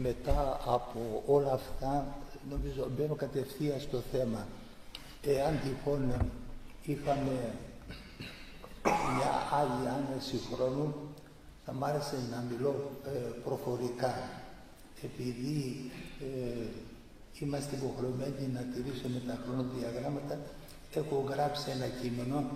Μετά από όλα αυτά, νομίζω μπαίνω κατευθείαν στο θέμα. Εάν τυχόν είχαμε μια άλλη άνεση χρόνου, θα μ' άρεσε να μιλώ προφορικά. Επειδή είμαστε υποχρεωμένοι να τηρήσουμε τα χρονοδιαγράμματα, έχω γράψει ένα κείμενο,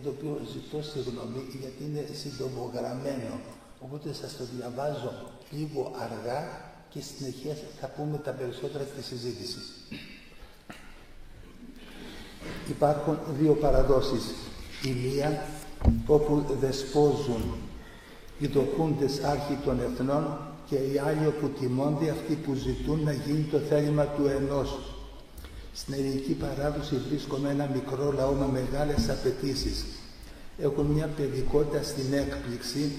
το οποίο ζητώ συγγνώμη γιατί είναι συντομογραμμένο. Οπότε σας το διαβάζω λίγο αργά και συνεχεία θα πούμε τα περισσότερα στη συζήτηση. Υπάρχουν δύο παραδόσεις. Η μία, όπου δεσπόζουν οι δοκούντες άρχοι των εθνών, και οι άλλοι όπου τιμώνται αυτοί που ζητούν να γίνει το θέλημα του ενός. Στην ελληνική παράδοση βρίσκουμε ένα μικρό λαό με μεγάλες απαιτήσεις. Έχουν μια παιδικότητα στην έκπληξη,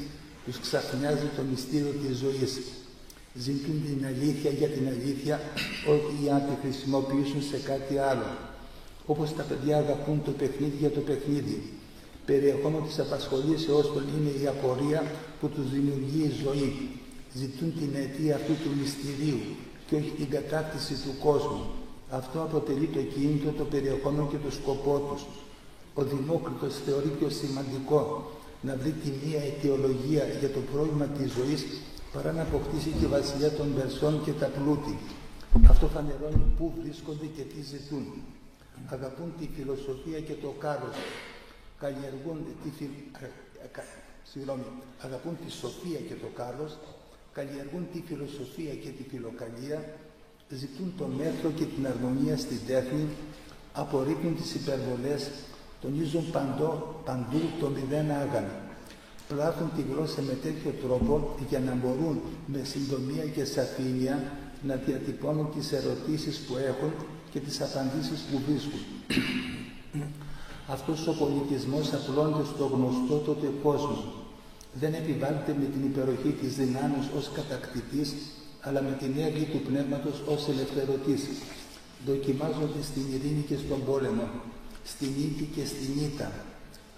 τους ξαφνιάζει το μυστήριο της ζωής. Ζητούν την αλήθεια για την αλήθεια, όχι για να τη χρησιμοποιήσουν σε κάτι άλλο. Όπως τα παιδιά αγαπούν το παιχνίδι για το παιχνίδι. Περιεχόμενο της απασχολήσεώς των είναι η απορία που τους δημιουργεί η ζωή. Ζητούν την αιτία αυτού του μυστηρίου και όχι την κατάκτηση του κόσμου. Αυτό αποτελεί το κίνητο, το περιεχόμενο και το σκοπό τους. Ο Δημόκριτος θεωρεί πιο σημαντικό να βρει τη μία αιτιολογία για το πρόβλημα της ζωής παρά να αποκτήσει τη βασιλεία των Περσών και τα πλούτη. Αυτό φανερώνει πού βρίσκονται και τι ζητούν. Αγαπούν τη φιλοσοφία και το κάρος. Αγαπούν τη σοφία και το κάρος. Καλλιεργούν τη φιλοσοφία και τη φιλοκαλία. Ζητούν το μέτρο και την αρμονία στην τέχνη. Απορρίπτουν τις υπερβολές. Τονίζουν παντού το μηδέν άγανα. Πράττουν τη γλώσσα με τέτοιο τρόπο για να μπορούν με συντομία και σαφήνεια να διατυπώνουν τις ερωτήσεις που έχουν και τις απαντήσεις που βρίσκουν. Αυτός ο πολιτισμός απλώνεται στο γνωστό τότε κόσμο. Δεν επιβάλλεται με την υπεροχή της δυνάμεις ως κατακτητής, αλλά με την έγκλη του πνεύματος ως ελευθερωτής. Δοκιμάζονται στην ειρήνη και στον πόλεμο, στην νίκη και στην ήττα.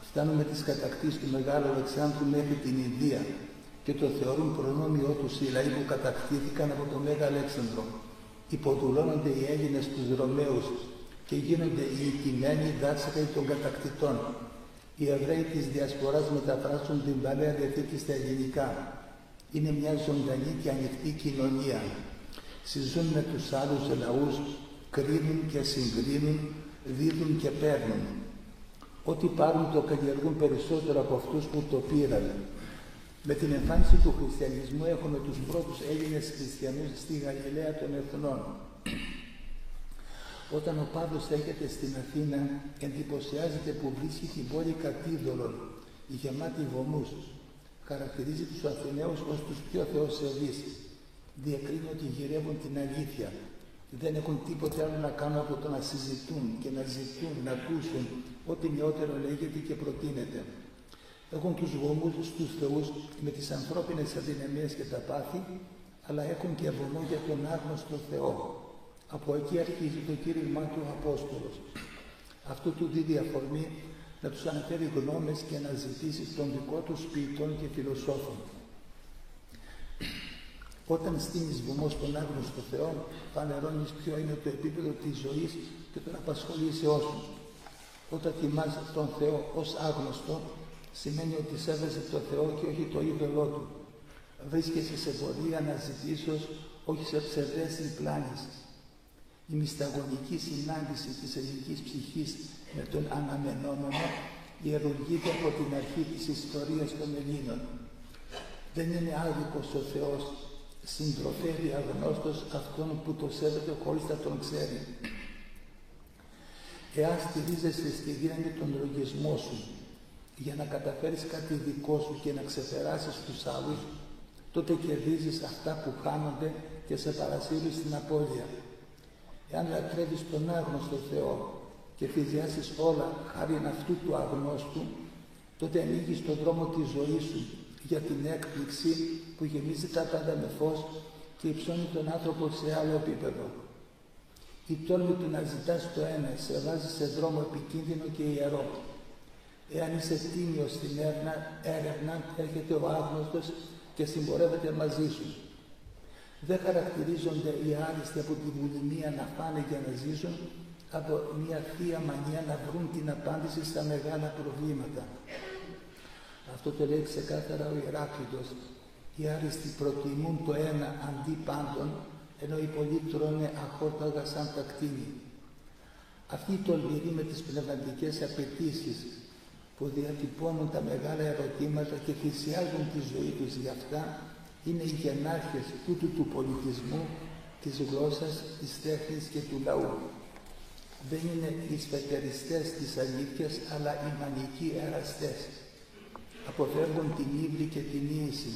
Φτάνουν με τις κατακτήσεις του Μεγάλου Αλεξάνδρου μέχρι την Ινδία και το θεωρούν προνόμιό τους οι λαοί που κατακτήθηκαν από τον Μέγα Αλέξανδρο. Υποδουλώνονται οι Έλληνες τους Ρωμαίους και γίνονται οι ηττημένοι δάσκαλοι των κατακτητών. Οι Εβραίοι της Διασποράς μεταφράζουν την Παλαιά Διαθήκη στα ελληνικά. Είναι μια ζωντανή και ανοιχτή κοινωνία. Συζούν με τους άλλους λαούς, κρίνουν και συγκρίνουν, δίδουν και παίρνουν. Ό,τι πάρουν το καλλιεργούν περισσότερο από αυτούς που το πήραν. Με την εμφάνιση του χριστιανισμού έχουμε τους πρώτους Έλληνες χριστιανούς στη Γαλιλαία των Εθνών. Όταν ο Παύλος έρχεται στην Αθήνα, εντυπωσιάζεται που βρίσκει την πόλη κατίδωλων, γεμάτη βωμούς. Χαρακτηρίζει τους Αθηναίους ως τους πιο θεοσεβείς. Διακρίνει ότι γυρεύουν την αλήθεια. Δεν έχουν τίποτε άλλο να κάνουν από το να συζητούν και να ζητούν, να ακούσουν ό,τι νεότερο λέγεται και προτείνεται. Έχουν τους βωμούς στους θεούς με τις ανθρώπινες αδυναμίες και τα πάθη, αλλά έχουν και βωμό για τον άγνωστο Θεό. Από εκεί αρχίζει το κήρυγμά του ο Απόστολος. Αυτό του δίδει αφορμή να τους αναφέρει γνώμες και αναζητήσεις των δικών τους ποιητών και φιλοσόφων. Όταν στείνεις βωμό στον άγνωστο Θεό, φανερώνεις ποιο είναι το επίπεδο της ζωής και των απασχολήσεώς σου. Όταν τιμάς τον Θεό ως άγνωστο, σημαίνει ότι σέβεσαι τον Θεό και όχι το είδωλό του. Βρίσκεσαι σε πορεία αναζητήσεως, όχι σε ψευδές διπλάνες. Η μυσταγωγική συνάντηση της ελληνικής ψυχής με τον αναμενόμενο ιερουργείται από την αρχή της ιστορίας των Ελλήνων. Δεν είναι άδικος ο Θεός, συντροφεύει αγνώστος αυτόν που το σέβεται χωρίς να τον ξέρει. Εάν στηρίζεσαι στη δύναμη των λογισμών σου για να καταφέρεις κάτι δικό σου και να ξεπεράσεις τους άλλους, τότε κερδίζεις αυτά που χάνονται και σε παρασύρουν στην απώλεια. Εάν λατρεύεις τον άγνωστο Θεό και θυσιάσεις όλα χάρη αυτού του αγνώστου, τότε ανοίγεις τον δρόμο της ζωής σου για την έκπληξη που γεμίζει τα πάντα με φως και υψώνει τον άνθρωπο σε άλλο επίπεδο. Η τόλμη του να ζητάς το ένα σε βάζει σε δρόμο επικίνδυνο και ιερό. Εάν είσαι τίμιος στην έρευνα, έρχεται ο άγνωστος και συμπορεύεται μαζί σου. Δεν χαρακτηρίζονται οι άριστοι από τη βουλημία να φάνε για να ζήσουν, από μια θεία μανία να βρουν την απάντηση στα μεγάλα προβλήματα. Αυτό το λέει ξεκάθαρα ο Ηράκλειτος. Οι άριστοι προτιμούν το ένα αντί πάντων, ενώ οι πολλοί τρώνε αχόρταγα σαν τα κτίνη. Αυτοί οι τολμηροί με τις πνευματικές απαιτήσεις που διατυπώνουν τα μεγάλα ερωτήματα και θυσιάζουν τη ζωή τους γι' αυτά, είναι οι γενάρχες τούτου του πολιτισμού, της γλώσσας, της τέχνης και του λαού. Δεν είναι οι σπετεριστές της αλήθειας, αλλά οι μανικοί εραστές. Αποφεύγουν την ύβρι και την ίηση.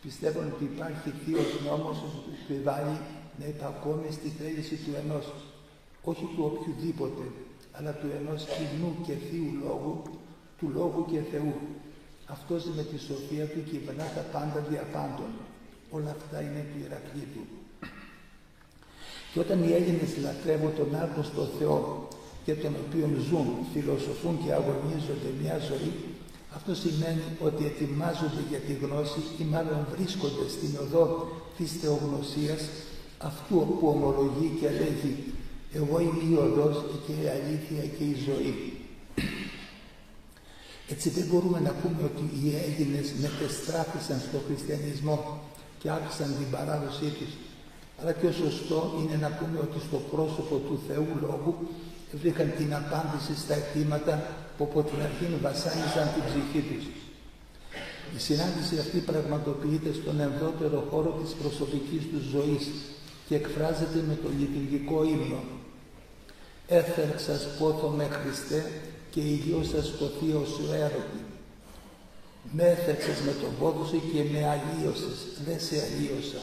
Πιστεύουν ότι υπάρχει θείος νόμος που επιβάλλει να υπακούμε στη θέληση του ενός, όχι του οποιουδήποτε, αλλά του ενός κοινού και θείου λόγου, του Λόγου και Θεού. Αυτός με τη σοφία του κυβερνά τα πάντα δια πάντων. Όλα αυτά είναι του Ηρακλήτου. Και όταν οι Έλληνες λατρεύουν τον άγνωστο Θεό για τον οποίο ζουν, φιλοσοφούν και αγωνίζονται μια ζωή, αυτό σημαίνει ότι ετοιμάζονται για τη γνώση ή μάλλον βρίσκονται στην οδό της θεογνωσίας, αυτού που ομολογεί και λέγει «Εγώ είμαι η οδός και η αλήθεια και η ζωή». Έτσι δεν μπορούμε να πούμε ότι οι Έλληνες μετεστράφησαν στο χριστιανισμό και άρχισαν την παράδοσή τους. Αλλά πιο σωστό είναι να πούμε ότι στο πρόσωπο του Θεού Λόγου βρήκαν την απάντηση στα αιτήματα που από την αρχή βασάνιζαν την ψυχή τους. Η συνάντηση αυτή πραγματοποιείται στον ενδότερο χώρο της προσωπικής τους ζωής και εκφράζεται με το λειτουργικό ύμνο. «Έφερξας πόθο με Χριστέ και ηλιώσας το θείο σου έρωτη. Με έφερξες με τον πόδο σου και με αλλίωσες, δεν σε αλλίωσα».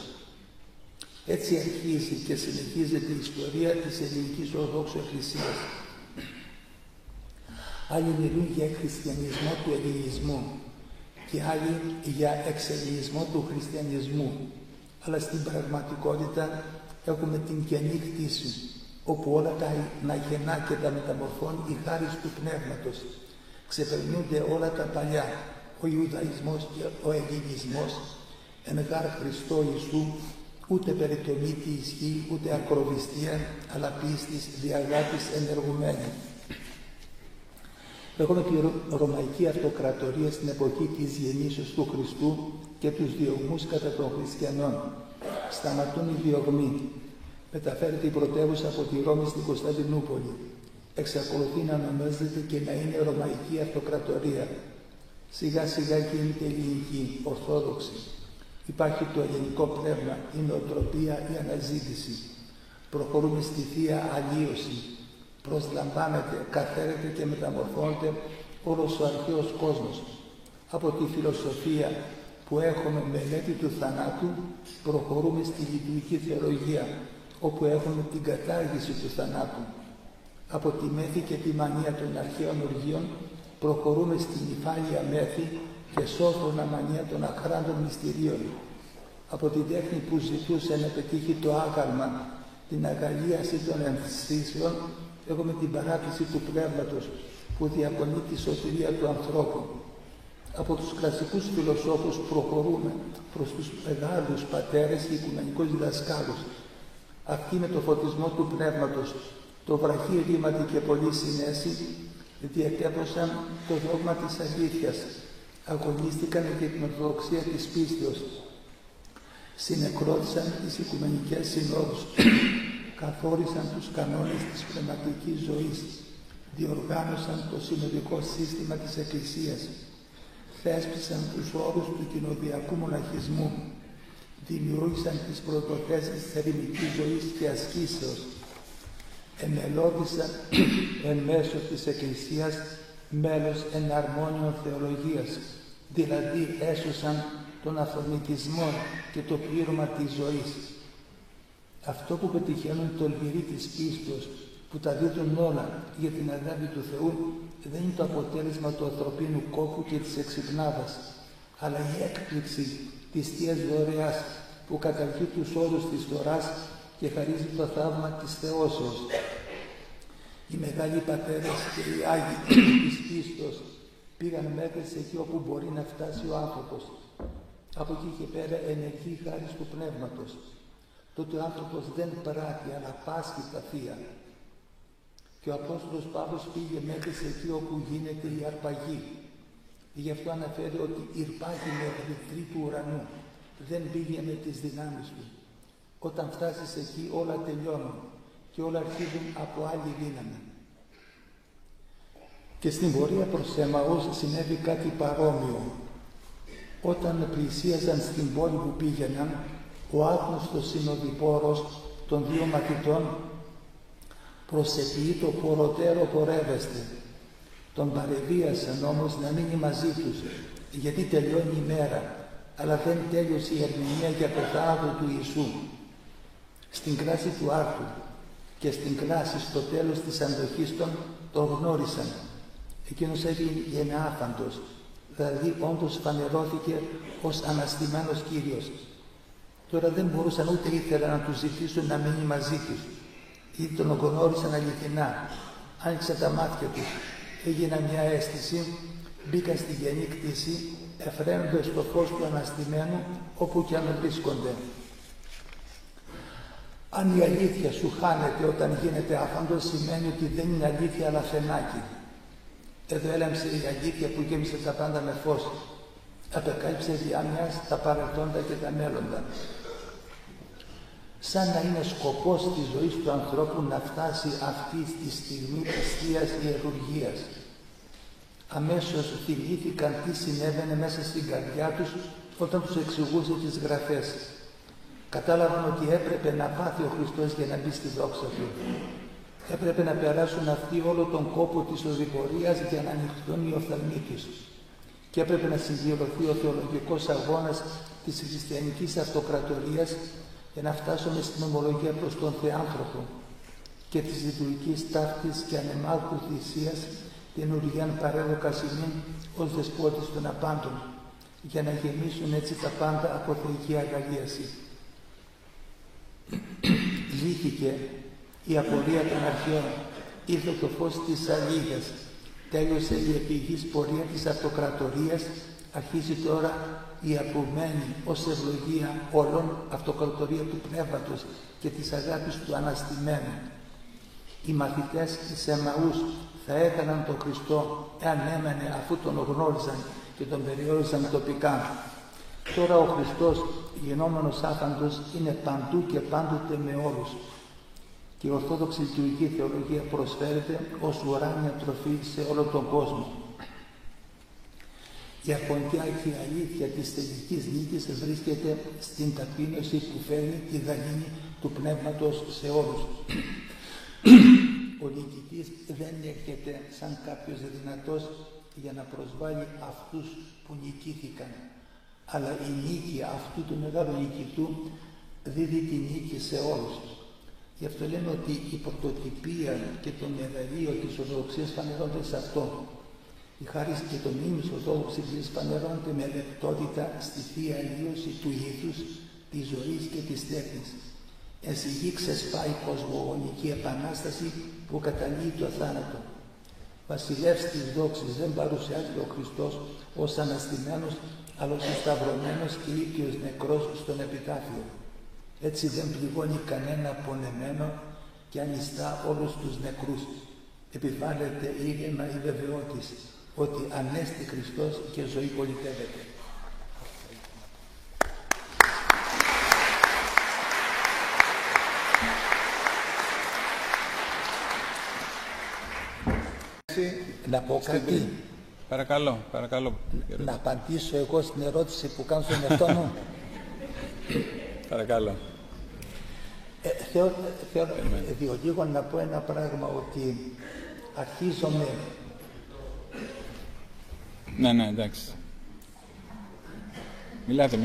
Έτσι αρχίζει και συνεχίζεται η ιστορία της ελληνικής Ορθόδοξου Εκκλησίας. Άλλοι μιλούν για χριστιανισμό του ελληνισμού και άλλοι για εξελινισμό του χριστιανισμού. Αλλά στην πραγματικότητα έχουμε την καινή κτήση, όπου όλα τα αγενά και τα μεταμορφώνει η χάρις του Πνεύματος. Ξεπερνούνται όλα τα παλιά, ο Ιουδαϊσμός και ο Ελληνισμός, εν γάρ Χριστό Ιησού, ούτε περιτομήτη ισχύ, ούτε ακροβιστία, αλλά πίστης δι' αγάπης ενεργουμένη. Έχουμε τη Ρωμαϊκή Αυτοκρατορία στην εποχή της γεννήσεως του Χριστού και τους διωγμούς κατά των χριστιανών. Σταματούν οι διωγμοί. Μεταφέρεται η πρωτεύουσα από τη Ρώμη στην Κωνσταντινούπολη. Εξακολουθεί να ονομάζεται και να είναι Ρωμαϊκή Αυτοκρατορία. Σιγά σιγά γίνεται ελληνική, ορθόδοξη. Υπάρχει το ελληνικό πνεύμα, η νοοτροπία, η αναζήτηση. Προχωρούμε στη Θεία Αλλίωση. Προσλαμβάνεται, καθαίρεται και μεταμορφώνεται όλος ο αρχαίος κόσμος. Από τη φιλοσοφία που έχουμε μελέτη του θανάτου, προχωρούμε στη λειτουργική θεολογία, όπου έχουμε την κατάργηση του θανάτου. Από τη μέθη και τη μανία των αρχαίων οργείων, προχωρούμε στη νυφάλια μέθη και σόφρονα μανία των αχράντων μυστηρίων. Από την τέχνη που ζητούσε να πετύχει το άγαλμα, την αγαλίαση των ενθύσεων, έχουμε την παράτηση του πνεύματος που διακονεί τη σωτηρία του ανθρώπου. Από τους κλασικούς φιλοσόφους προχωρούμε προς τους μεγάλους πατέρες και οικουμενικούς διδασκάλους. Αυτοί με το φωτισμό του πνεύματος, το βραχή ρήματι και πολλή συνέση, διατέπωσαν το δόγμα της αλήθειας, αγωνίστηκαν για την ορθοδοξία της πίστεως, συνεκρότησαν τις οικουμενικές συνόδους, καθόρισαν τους κανόνες της πνευματικής ζωής, διοργάνωσαν το συνοδικό σύστημα της Εκκλησίας, θέσπισαν τους όρους του κοινοδιακού μοναχισμού, δημιούργησαν τις πρωτοθέσεις της ερημικής ζωής και ασκήσεως, εμελώδησαν εν μέσω της Εκκλησίας μέλος εναρμόνιων θεολογίας, δηλαδή έσωσαν τον αυθορμητισμό και το πλήρωμα της ζωής. Αυτό που πετυχαίνουν το τολμηροί της πίστεως, που τα δίδουν όλα για την αγάπη του Θεού, δεν είναι το αποτέλεσμα του ανθρωπίνου κόπου και της εξυπνάδας, αλλά η έκπληξη της Θείας Δωρεάς που καταρχεί τους όρους της Τωράς και χαρίζει το θαύμα της θεώσεως. Οι μεγάλοι πατέρες και οι Άγιοι της πίστεως πήγαν μέχρι σε εκεί όπου μπορεί να φτάσει ο άνθρωπος. Από εκεί και πέρα ενεργεί η χάρις του Πνεύματος. Τότε ο άνθρωπος δεν πράττει, αλλά πάσχει τα Θεία. Και ο Απόστολος Παύλος πήγε μέχρι σε εκεί όπου γίνεται η αρπαγή. Γι' αυτό αναφέρει ότι ηρπάγει μέχρι τρίτου ουρανού. Δεν πήγε με τις δυνάμεις του. Όταν φτάσεις εκεί όλα τελειώνουν και όλα αρχίζουν από άλλη δύναμη. Και στην πορεία προς Εμαούς συνέβη κάτι παρόμοιο. Όταν πλησίαζαν στην πόλη που πήγαιναν, ο άγνωστος συνοδοιπόρος των δύο μαθητών προσεποιεί το πορωτέρο πορεύεστε. Τον παρεδίασαν όμως να μείνει μαζί τους, γιατί τελειώνει η μέρα, αλλά δεν τέλειωσε η ερμηνεία για το θάνατο του Ιησού. Στην κράση του άρθρου και στην κράση στο τέλος της αντοχής τον γνώρισαν. Εκείνος έγινε άφαντος, δηλαδή όντως φανερώθηκε ως αναστημένος Κύριος. Τώρα δεν μπορούσαν ούτε ήθελαν να του ζητήσουν να μείνει μαζί τους. Ήδη τον γνώρισαν αληθινά. Άνοιξαν τα μάτια τους. Έγιναν μια αίσθηση, μπήκαν στη γενή κτήση, εφραίνοντας το φως του αναστημένου όπου και αν βρίσκονται. Αν η αλήθεια σου χάνεται όταν γίνεται άφαντος, σημαίνει ότι δεν είναι αλήθεια αλλά φαινάκι. Εδώ έλαμψε η αλήθεια που γέμισε τα πάντα με φως. Απεκάλυψε διάμοιας τα παρελθόντα και τα μέλλοντα. Σαν να είναι σκοπός της ζωής του ανθρώπου να φτάσει αυτή στη στιγμή της Θείας Ιερουργίας. Αμέσως θυμήθηκαν τι συνέβαινε μέσα στην καρδιά τους όταν τους εξηγούσε τις γραφές. Κατάλαβαν ότι έπρεπε να πάθει ο Χριστός για να μπει στη δόξα του. Έπρεπε να περάσουν αυτοί όλο τον κόπο της οδηπορίας για να ανοιχτούν οι οφθαλμοί τους. Και έπρεπε να συμπληρωθεί ο θεολογικός αγώνας της χριστιανικής αυτοκρατορίας για να φτάσουμε στην ομολογία προς τον Θεάνθρωπο και της λειτουργικής ταύτης και ανεμάρχου θυσίας την ουριάν παρέδοκα σημείν ως δεσπότης των απάντων, για να γεμίσουν έτσι τα πάντα από θεϊκή αγαλίαση. Λύθηκε η απορία των αρχαίων, ήρθε το φως της αλήθειας, τέλειωσε η επιγής πορεία της αυτοκρατορίας, αρχίζει τώρα η απουμένη ως ευλογία όλων αυτοκρατορία του Πνεύματος και της αγάπης του αναστημένου. Οι μαθητές της Εμαούς θα έκαναν τον Χριστό εάν έμενε αφού τον γνώριζαν και τον περιόριζαν τοπικά. Τώρα ο Χριστός, γινόμενος άφαντος, είναι παντού και πάντοτε με όλους. Και η Ορθόδοξη Λειτουργική Θεολογία προσφέρεται ως ουράνια τροφή σε όλο τον κόσμο. Η αποντιά και η αλήθεια της τελικής νίκης βρίσκεται στην ταπείνωση που φέρνει τη δανεινή του Πνεύματος σε όλους. Ο νικητής δεν έρχεται σαν κάποιος δυνατός για να προσβάλλει αυτούς που νικήθηκαν, αλλά η νίκη αυτού του μεγάλου νικητού δίδει τη νίκη σε όλους. Γι' αυτό λέμε ότι η πρωτοτυπία και το μεγαλείο της Ορθοδοξίας φανερώνται σε αυτό. Η χάρις και το μνήμης Ορθόδοξης φανερώνεται με λεπτότητα στη Θεία Αλλίωση του ήθους, της ζωής και της τέχνης. Εν σιγή ξεσπάει η κοσμογονική επανάσταση που καταλύει το θάνατο. Βασιλεύς της δόξης δεν παρουσιάζει ο Χριστός ως αναστημένος, αλλά ως σταυρωμένος και ήπιος νεκρός στον επιτάφιο. Έτσι δεν πληγώνει κανένα πονεμένο και ανιστά όλους τους νεκρούς. Επιβάλλεται ήρεμα η βεβαιότηση ότι ανέστη Χριστός και ζωή πολιτεύεται. Να πω κάτι. Παρακαλώ, παρακαλώ. Να απαντήσω εγώ στην ερώτηση που κάνω στον εαυτό μου. Παρακαλώ. Θέλω λίγο να πω ένα πράγμα, ότι αρχίζομαι. Ναι, εντάξει. Μιλάτε.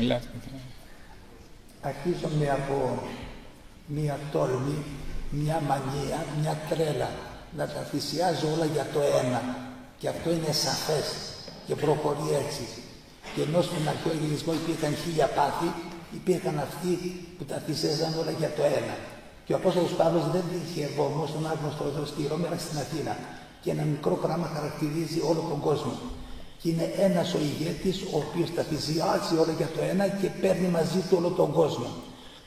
Αρχίζομαι από μία τόλμη, μια μανία, μια τρέλα να τα θυσιάζω όλα για το ένα. Και αυτό είναι σαφές και προχωρεί έτσι. Και ενώ στον αρχαίο ελληνισμό υπήρχαν 1000 πάθη, υπήρχαν αυτοί που τα θυσιάζαν όλα για το ένα. Και ο Απόστολος Παύλος δεν είχε βωμό στον άγνωστο δραστήριο μέρα στην Αθήνα. Και ένα μικρό πράγμα χαρακτηρίζει όλο τον κόσμο. Και είναι ένας ο ηγέτης, ο οποίος τα θυσιάζει όλα για το ένα και παίρνει μαζί του όλο τον κόσμο.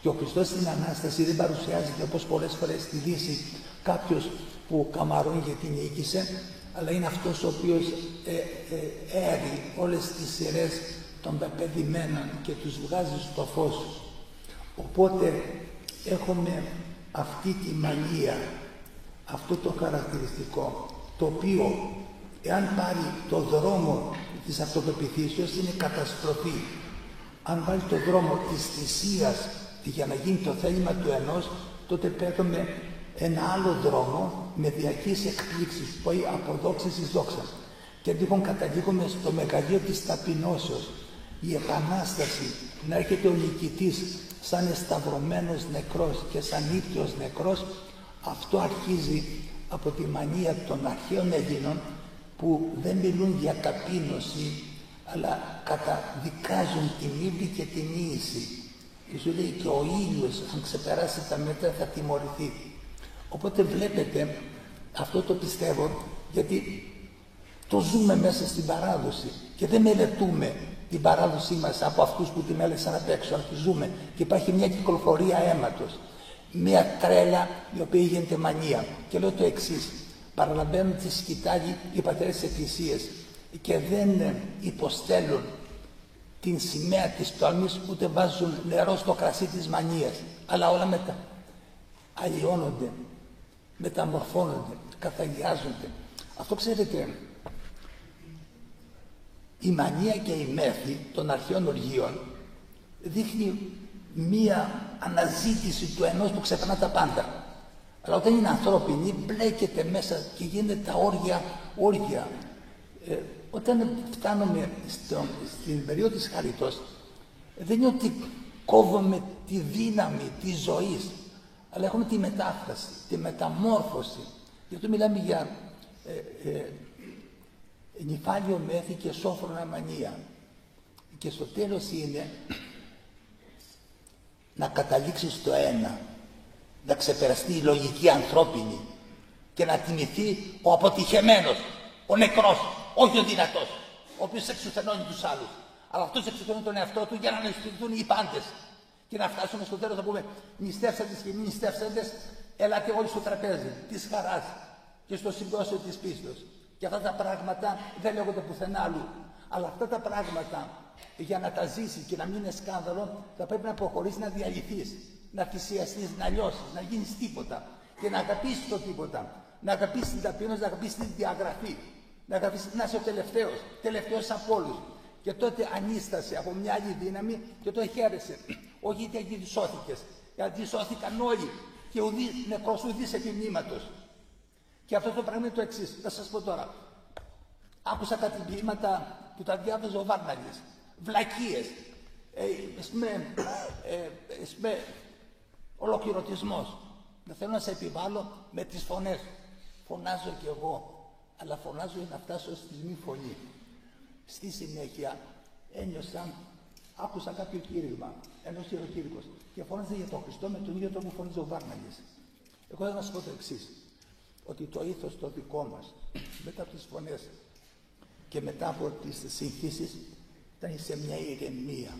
Και ο Χριστός στην Ανάσταση δεν παρουσιάζεται όπως πολλές φορές στη Δύση κάποιος που καμαρώνει γιατί νίκησε, αλλά είναι αυτός ο οποίος έρει όλες τις σειρές των πεπαιδημένων και τους βγάζει στο φως. Οπότε έχουμε αυτή τη μανία, αυτό το χαρακτηριστικό, το οποίο εάν πάρει το δρόμο της αυτοπεποίθησης είναι καταστροφή. Αν βάλει το δρόμο της θυσίας για να γίνει το θέλημα του ενός, τότε παίρνουμε ένα άλλο δρόμο με διαρκείς εκπλήξεις που πάει από δόξα εις δόξα. Και λοιπόν καταλήγουμε στο μεγαλείο της ταπεινώσεως. Η Επανάσταση, να έρχεται ο νικητής σαν εσταυρωμένος νεκρός και σαν ύπτιος νεκρός, αυτό αρχίζει από τη μανία των αρχαίων Ελλήνων που δεν μιλούν για ταπείνωση, αλλά καταδικάζουν την ύλη και την ίηση. Και σου λέει και ο ήλιος, αν ξεπεράσει τα μέτρα, θα τιμωρηθεί. Οπότε βλέπετε, αυτό το πιστεύω, γιατί το ζούμε μέσα στην παράδοση και δεν μελετούμε την παράδοσή μας από αυτούς που την έλεξαν απ' έξω, αλλά τη ζούμε. Και υπάρχει μια κυκλοφορία αίματος, μια τρέλα η οποία γίνεται μανία. Και λέω το εξής: παραλαμβάνουν τη σκητάλη οι πατέρες της Εκκλησίας και δεν υποστέλουν την σημαία της τόλμης, ούτε βάζουν νερό στο κρασί της μανίας. Αλλά όλα μετά αλλοιώνονται, μεταμορφώνονται, καθαγιάζονται. Αυτό ξέρετε, η μανία και η μέθη των αρχαίων οργείων δείχνει μία αναζήτηση του ενός που ξεπερνά τα πάντα. Αλλά όταν είναι ανθρώπινη, μπλέκεται μέσα και γίνεται τα όργια. Όταν φτάνουμε στην περίοδο της χαριτός, δεν είναι ότι κόβουμε τη δύναμη της ζωής, αλλά έχουμε τη μετάφραση, τη μεταμόρφωση. Γι' αυτό μιλάμε για νυφάλιο μέθη και σόφρονα μανία. Και στο τέλος είναι να καταλήξει στο ένα, να ξεπεραστεί η λογική ανθρώπινη και να τιμηθεί ο αποτυχεμένος, ο νεκρός, όχι ο δυνατός, ο οποίος εξουθενώνει τους άλλους. Αλλά αυτός εξουθενώνει τον εαυτό του για να αναστηθούν οι πάντες. Και να φτάσουμε στο τέλος να πούμε νηστεύσαντες και μη νηστεύσαντες, έλατε όλοι στο τραπέζι της χαράς και στο συμπόσιο της πίστος. Και αυτά τα πράγματα δεν λέγονται πουθενά αλλού. Αλλά αυτά τα πράγματα για να τα ζήσεις και να μην είναι σκάνδαλο, θα πρέπει να προχωρήσεις, να διαλυθείς, να θυσιαστείς, να λιώσεις, να γίνεις τίποτα και να αγαπήσεις το τίποτα. Να αγαπήσεις την ταπείνωση, να αγαπήσεις την διαγραφή. Να αγαπήσεις να είσαι ο τελευταίος από όλους. Και τότε ανίστασε από μια άλλη δύναμη και τότε χαίρεσαι. Όχι γιατί σώθηκες, γιατί σώθηκαν όλοι και ουδής νεκρός ουδής επιμνήματος. Και αυτό το πράγμα είναι το εξής. Θα σας πω τώρα. Άκουσα κάτι ποίηματα που τα διάβαζε ο Βάρναλης. Βλακίες. Ολοκληρωτισμός. Δεν θέλω να σε επιβάλλω με τις φωνές. Φωνάζω κι εγώ. Αλλά φωνάζω για να φτάσω στη μη φωνή. Στη συνέχεια άκουσα κάποιο κήρυγμα ενός ιεροκήρυκος και φώναζε για τον Χριστό με τον ίδιο τρόπο που φώναζε ο Βάρναλης. Εγώ θα σας πω το εξής, ότι το ήθος το δικό μας μετά από τις φωνές και μετά από τις συγχύσεις ήταν σε μια ηρεμία,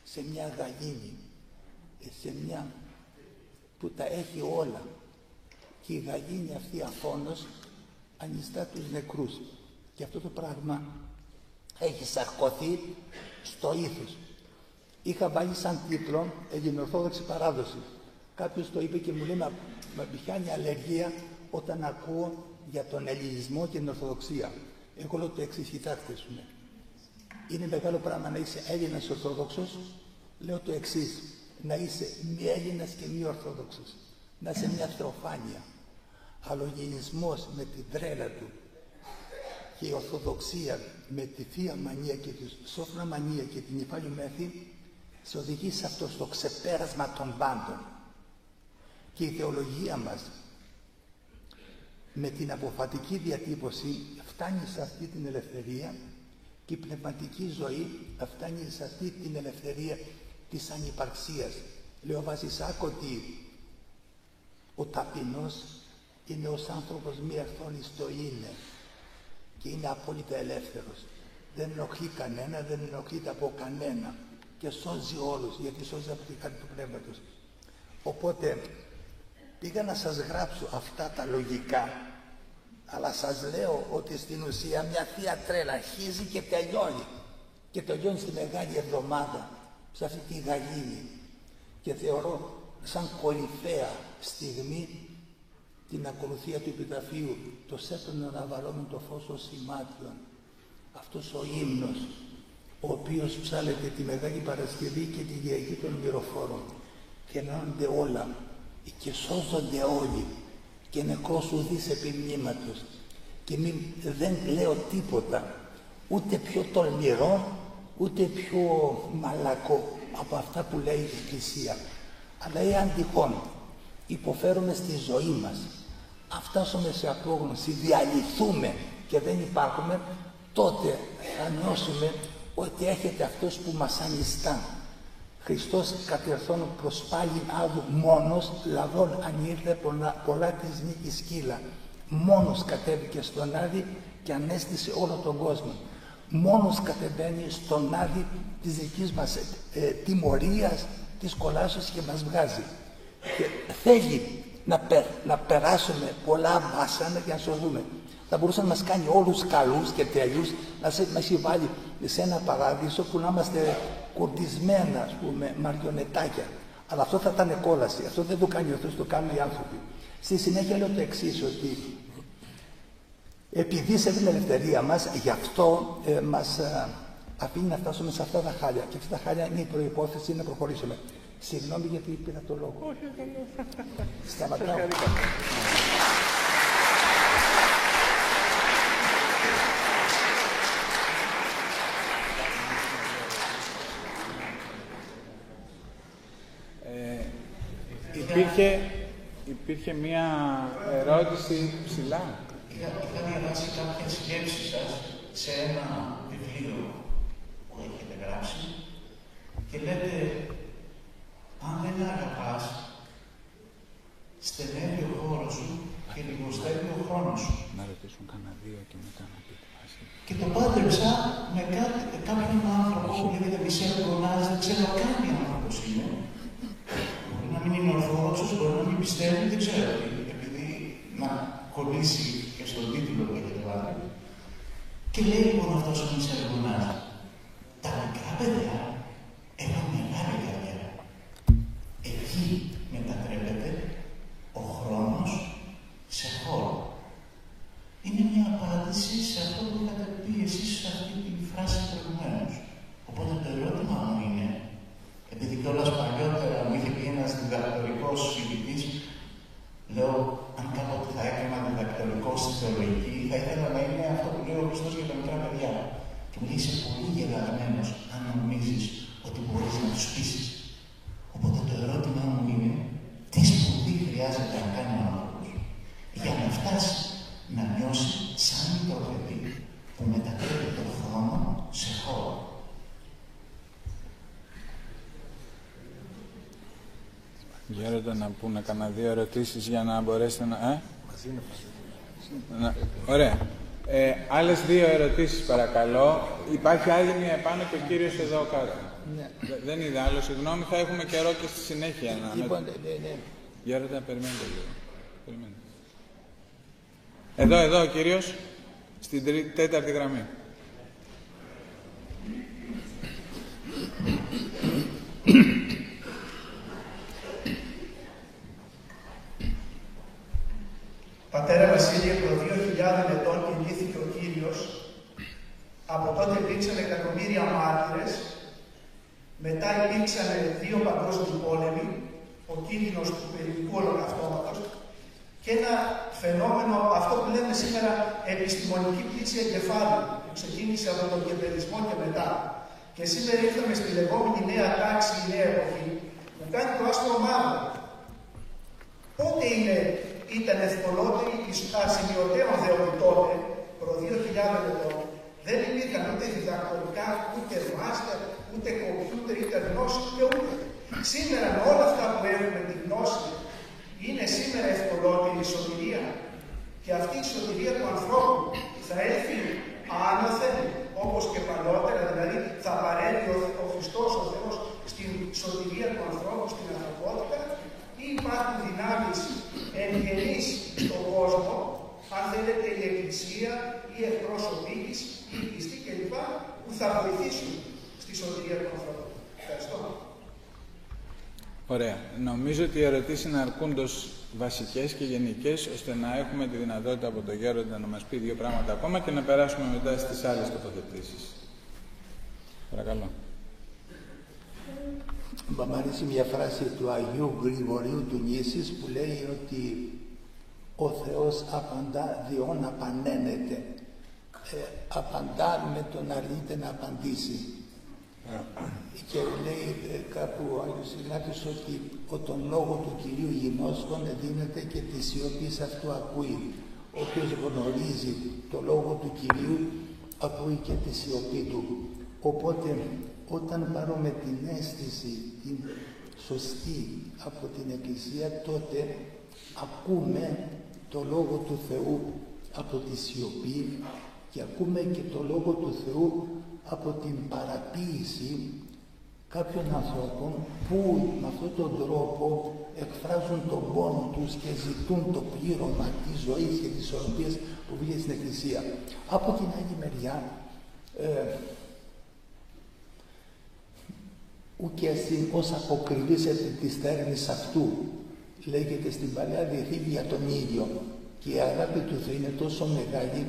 σε μια γαλήνη, σε μια που τα έχει όλα. Και η γαλήνη αυτή αφώνως ανιστά τους νεκρούς. Και αυτό το πράγμα έχει σαρκωθεί στο ήθος. Είχα βάλει σαν τίτλο Ελληνοορθόδοξη παράδοση. Κάποιος το είπε και μου λέει με πιάνει αλλεργία όταν ακούω για τον ελληνισμό και την Ορθοδοξία. Εγώ λέω το εξής, κοιτάξτε σου. Είναι μεγάλο πράγμα να είσαι Έλληνας Ορθόδοξος. Λέω το εξής, να είσαι μη Έλληνας και μη Ορθόδοξος. Να είσαι μια θεοφάνεια. Αλλά ο ελληνισμός με την τρέλα του και η Ορθοδοξία με τη Θεία Μανία και τη Σόφρονα Μανία και την Νυφάλιο Μέθη σε οδηγεί σε αυτό στο ξεπέρασμα των πάντων. Και η θεολογία μας με την αποφατική διατύπωση φτάνει σε αυτή την ελευθερία και η πνευματική ζωή φτάνει σε αυτή την ελευθερία της ανυπαρξίας. Λέει ο Βασισάκ ότι ο ταπεινός είναι ως άνθρωπος μη ερθών εις το είναι και είναι απόλυτα ελεύθερος. Δεν ενοχλεί κανένα, δεν ενοχλείται από κανένα. Και σώζει όλους, γιατί σώζει από τη χάρη του Πνεύματος. Οπότε πήγα να σας γράψω αυτά τα λογικά, αλλά σας λέω ότι στην ουσία μια Θεία Τρέλα αρχίζει και τελειώνει. Και τελειώνει στη Μεγάλη Εβδομάδα, σε αυτή τη γαλήνη. Και θεωρώ σαν κορυφαία στιγμή την ακολουθία του επιταφείου, το σέπτον αναβαλώμεν το φως των σημάτιων. Αυτός ο ύμνος, ο οποίος ψάλεται τη Μεγάλη Παρασκευή και τη Κυριακή των Μυροφόρων. Και ενώνονται όλα και σώζονται όλοι και νεκρός ουδής επί μνήματος. Και δεν λέω τίποτα, ούτε πιο τολμηρό, ούτε πιο μαλακό από αυτά που λέει η Εκκλησία. Αλλά εάν τυχόν υποφέρουμε στη ζωή μας, αν φτάσουμε σε απόγνωση, διαλυθούμε και δεν υπάρχουμε, τότε θα νιώσουμε ότι έρχεται αυτός που μας ανιστά. Χριστός κατερθών προς πάλιν άδου μόνος, λαβών αν ήρθε πολλά της νίκης σκύλα. Μόνος κατέβηκε στον Άδη και ανέστησε όλο τον κόσμο. Μόνος κατεβαίνει στον Άδη της δικής μας τιμωρίας, της κολάσεως και μας βγάζει. Και θέλει να περάσουμε πολλά βάσανα για να σωθούμε. Θα μπορούσε να μας κάνει όλους καλούς και τέλειους, να μας έχει βάλει σε ένα παράδεισο που να είμαστε κουρδισμένα, ας πούμε, μαριονετάκια. Αλλά αυτό θα ήταν κόλαση. Αυτό δεν το κάνει ο Θεός, το κάνουν οι άνθρωποι. Στη συνέχεια λέω το εξής, ότι επειδή σε την ελευθερία μας, γι' αυτό μας αφήνει να φτάσουμε σε αυτά τα χάλια. Και αυτά τα χάλια είναι η προϋπόθεση να προχωρήσουμε. Συγγνώμη γιατί πήρα το λόγο. Όχι, Σταματάω. Υπήρχε μία ερώτηση ψηλά. Είχα διαβάσει κάποιες σκέψεις σας σε ένα βιβλίο που έχετε γράψει και λέτε, αν δεν αγαπάς, στενεύει ο χώρος σου και λιγοστεύει ο χρόνος σου. Να ρωτήσουν κανένα δύο και μετά να πείτε. Και το πάντρεψα με κάποιον άνθρωπο που λέγεται Μισελ Γκονάζ, δεν ξέρω καν τι άνθρωπος είναι. Μπορεί να μην είναι ορθόδοξος, μπορεί να μην πιστεύει, δεν ξέρω. Επειδή να κολλήσει και στον τίτλο που έχετε βάλει. Και λέει λοιπόν αυτός ο Μισελ Γκονάζ, τα μικρά παιδιά έχουν μεγάλη καρδιά. Εκεί μετατρέπεται ο χρόνος σε χώρο. Είναι μια απάντηση σε αυτό που είχατε πει εσείς σε αυτή τη φράση προηγουμένως. Οπότε το ερώτημα μου είναι, επειδή κιόλας παλιότερα μου είχε πει ένας διδακτορικός φοιτητής, λέω, αν κάποτε θα έκανα διδακτορικό στη θεολογική, θα ήθελα να είναι αυτό που λέει ο Χριστός για τα μικρά παιδιά. Και μου λέει, είσαι πολύ γελασμένος αν νομίζεις ότι μπορείς να τους πείσεις. Οπότε το ερώτημα μου είναι, τι σπουδή χρειάζεται να κάνει ο άνθρωπος για να φτάσει να νιώσει σαν μικρό παιδί που μετατρέπει τον χρόνο σε χώρο. Γέροντα, να πούνε κανένα δύο ερωτήσεις για να μπορέσετε να... Ωραία. Άλλες δύο ερωτήσεις παρακαλώ. Υπάρχει άλλη μία επάνω και ο κύριος εδώ κάτω. Ναι. Δεν είδα άλλο, συγγνώμη, θα έχουμε καιρό και στη συνέχεια. Λοιπόν, ναι. Γέροντα, περιμένετε λίγο. Περιμένετε. Εδώ ο κύριος, στην τέταρτη γραμμή. Πατέρα Βασίλεια, προ 2.000 ετών γεννήθηκε ο Κύριος. Από τότε υπήρξαν εκατομμύρια μάρτυρες. Μετά υπήρξαν δύο παγκόσμιοι πόλεμοι, ο κίνδυνος του πυρηνικού ολοκαυτώματος και ένα φαινόμενο, αυτό που λέμε σήμερα επιστημονική πλήξη εγκεφάλου, που ξεκίνησε από τον κεμπεδισμό και μετά. Και σήμερα ήρθαμε στη λεγόμενη νέα τάξη, η νέα εποχή, που κάνει το άσπρο μαύρο. Πότε ήταν ευκολότερη η σημειωτέων δε ότι τότε, προ 2.000 ετών, δεν υπήρχαν ούτε διδακτορικά, ούτε μάστερ, ούτε κομπιούτερ, ούτε γνώση, ούτε ούτε. Σήμερα με όλα αυτά που έχουμε τη γνώση, είναι σήμερα ευκολότερη η σωτηρία. Και αυτή η σωτηρία του ανθρώπου θα έρθει άνωθεν, όπως και παλαιότερα, δηλαδή θα παρέμβει ο Χριστός, ο Θεός, στην σωτηρία του ανθρώπου, στην ανθρωπότητα, ή υπάρχουν δυνάμεις εγγενείς στον κόσμο, αν θέλετε η Εκκλησία, οι εκπρόσωποι της, οι πιστοί κλπ. Που θα βοηθήσουν στη σωτηρία του ανθρώπου. Ευχαριστώ. Ωραία. Νομίζω ότι οι ερωτήσεις είναι αρκούντως βασικές και γενικές, ώστε να έχουμε τη δυνατότητα από τον Γέροντα να μας πει δύο πράγματα ακόμα και να περάσουμε μετά στις άλλες τοποθετήσεις. Παρακαλώ. Μ' αρέσει μια φράση του Αγίου Γρηγορίου του Νήσης που λέει ότι ο Θεός απαντά διόν απανένεται. Απαντά με το να αρνείται να απαντήσει. Και λέει κάπου ο Άγιος Ιγνάτιος ότι τον λόγο του Κυρίου γινώσκων δίνεται και τη σιωπή αυτού ακούει. Όποιος γνωρίζει το λόγο του Κυρίου ακούει και τη σιωπή του. Οπότε όταν πάρουμε την αίσθηση, την σωστή από την Εκκλησία, τότε ακούμε το λόγο του Θεού από τη σιωπή και ακούμε και το λόγο του Θεού από την παραποίηση κάποιων ανθρώπων που με αυτόν τον τρόπο εκφράζουν τον πόνο τους και ζητούν το πλήρωμα της ζωής και της ισορροπίας που βγαίνει στην Εκκλησία. Από την άλλη μεριά, ουκ εστιν ως αποκριβήσετε της θέρμης αυτού, λέγεται στην Παλαιά Διαθήκη για τον ίδιο, και η αγάπη του Θεού είναι τόσο μεγάλη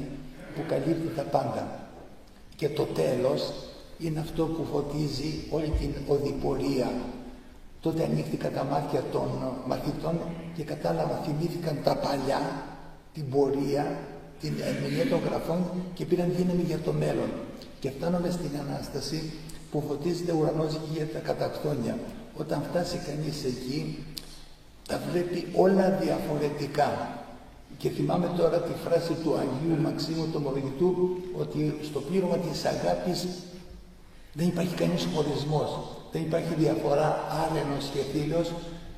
που καλύπτει τα πάντα. Και το τέλος είναι αυτό που φωτίζει όλη την οδηπορία. Τότε ανοίχθηκαν τα μάτια των μαθητών και κατάλαβα, θυμήθηκαν τα παλιά, την πορεία, την ερμηνεία των γραφών και πήραν δύναμη για το μέλλον. Και φτάνουμε στην Ανάσταση που φωτίζεται ουρανός για τα κατακτόνια. Όταν φτάσει κανείς εκεί, τα βλέπει όλα διαφορετικά. Και θυμάμαι τώρα τη φράση του Αγίου Μαξίμου του Ομολογητού ότι στο πλήρωμα της αγάπης δεν υπάρχει κανείς χωρισμός, δεν υπάρχει διαφορά άρενος και θήλιος,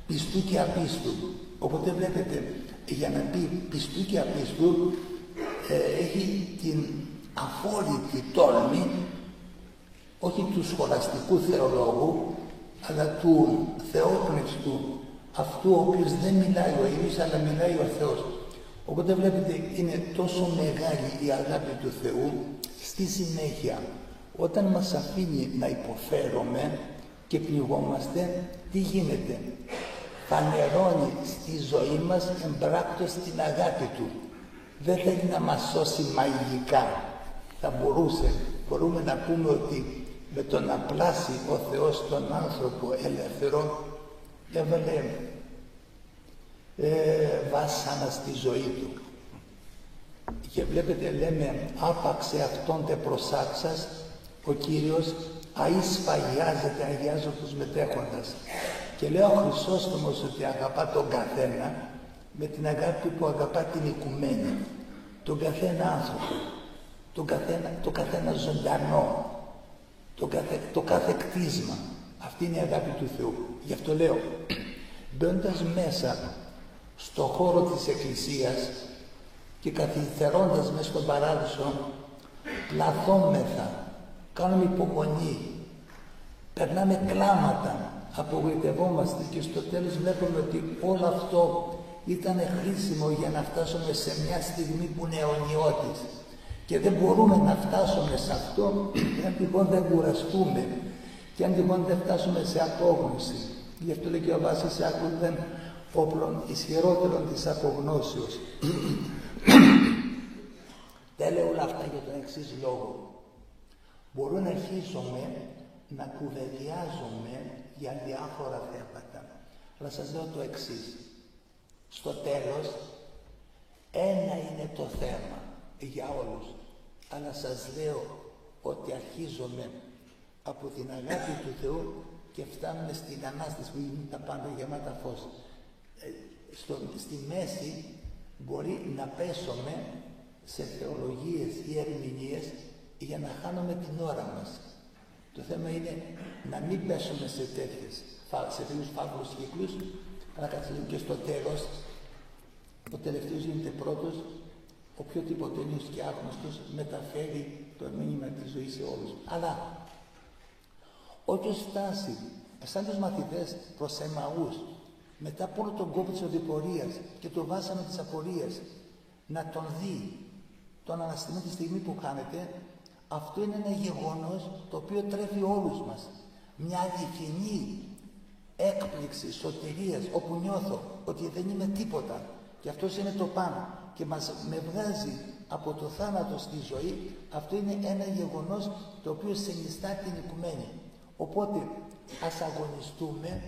πιστού και απίστου. Οπότε βλέπετε, για να πει πιστού και απίστου, έχει την αφόρητη τόλμη, όχι του σχολαστικού θεολόγου, αλλά του θεόπνευστου, αυτού ο οποίος δεν μιλάει ο ίδιος, αλλά μιλάει ο Θεός. Οπότε βλέπετε, είναι τόσο μεγάλη η αγάπη του Θεού. Στη συνέχεια, όταν μας αφήνει να υποφέρουμε και πληγόμαστε, τι γίνεται? Φανερώνει στη ζωή μας εμπράκτος την αγάπη Του. Δεν θέλει να μας σώσει μαγικά. Θα μπορούμε να πούμε ότι με το να πλάσει ο Θεός τον άνθρωπο ελεύθερο, έβαλε βάσανα στη ζωή του. Και βλέπετε, λέμε, άπαξε αυτόν τε προσάξας, ο Κύριος αεισφαγιάζεται, αγιάζει τους μετέχοντας. Και λέει ο Χρυσόστομος ότι αγαπά τον καθένα με την αγάπη που αγαπά την οικουμένη, τον καθένα άνθρωπο, το καθένα ζωντανό, το κάθε κτίσμα. Αυτή είναι η αγάπη του Θεού. Γι' αυτό λέω, μπαίνοντας μέσα στο χώρο της Εκκλησίας και καθιθερώντας μέσα στον παράδεισο, πλαθόμεθα, κάνουμε υπομονή, περνάμε κλάματα, απογοητευόμαστε και στο τέλος βλέπουμε ότι όλο αυτό ήταν χρήσιμο για να φτάσουμε σε μια στιγμή που είναι αιωνιώτης. Και δεν μπορούμε να φτάσουμε σε αυτό αν τυχόν δεν κουραστούμε και αν τυχόν δεν φτάσουμε σε απόγνωση. Γι' αυτό λέει και ο Βάσης άκουδεν όπλων ισχυρότερων της απογνώσεως. Τα λέω όλα αυτά για τον εξής λόγο. Μπορώ να αρχίσουμε να κουβεντιάζουμε για διάφορα θέματα. Αλλά σας λέω το εξής. Στο τέλος, ένα είναι το θέμα για όλους. Αλλά σας λέω ότι αρχίζουμε από την αγάπη του Θεού και φτάνουμε στην Ανάσταση που είναι τα πάντα γεμάτα φως. Στη μέση μπορεί να πέσουμε σε θεολογίες ή ερμηνείες για να χάνουμε την ώρα μας. Το θέμα είναι να μην πέσουμε σε τέτοιους φαύλους κύκλους, αλλά και στο τέλος, ο τελευταίος γίνεται πρώτος, οποιοδήποτε είναι και άγνωστος μεταφέρει το μήνυμα της ζωής σε όλους. Αλλά όποιος φτάσει σαν τους μαθητές προς Εμαούς, μετά από όλο τον κόπο της οδηπορίας και το βάσανο της απορίας, να τον δει τον αναστημένο τη στιγμή που χάνεται, αυτό είναι ένα γεγονός το οποίο τρέφει όλους μας. Μια αληθινή έκπληξη σωτηρίας, όπου νιώθω ότι δεν είμαι τίποτα και αυτός είναι το πάνω και με βγάζει από το θάνατο στη ζωή. Αυτό είναι ένα γεγονός το οποίο συνιστά την οικουμένη. Οπότε ας αγωνιστούμε,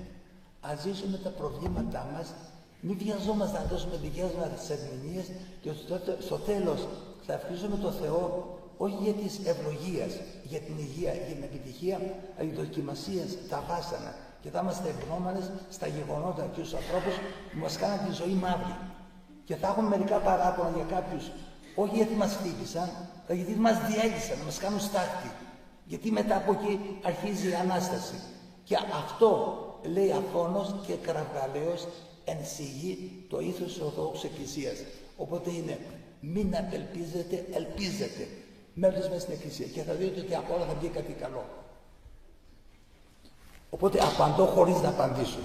ας ζήσουμε τα προβλήματά μας, μην βιαζόμαστε να δώσουμε δικές μας ερμηνείες και στο τέλος θα ευχαριστούμε τον Θεό όχι για της ευλογίας, για την υγεία, για την επιτυχία, αλλά για δοκιμασίας, τα βάσανα. Και θα είμαστε ευγνώμονες στα γεγονότα και στους ανθρώπους που μας κάναν τη ζωή μαύρη. Και θα έχουμε μερικά παράπονα για κάποιους, όχι γιατί μας χτύπησαν, αλλά γιατί μας διέλυσαν, να μας κάνουν στάχτη. Γιατί μετά από εκεί αρχίζει η Ανάσταση. Και αυτό λέει αφώνος και κραυγαλαίος ενσυγεί το ήθος της Ορθόδοξης Εκκλησίας. Οπότε είναι μην απελπίζετε, ελπίζετε. Μένοντας μέσα στην Εκκλησία και θα δείτε ότι από όλα θα βγει κάτι καλό. Οπότε απαντώ χωρίς να απαντήσω.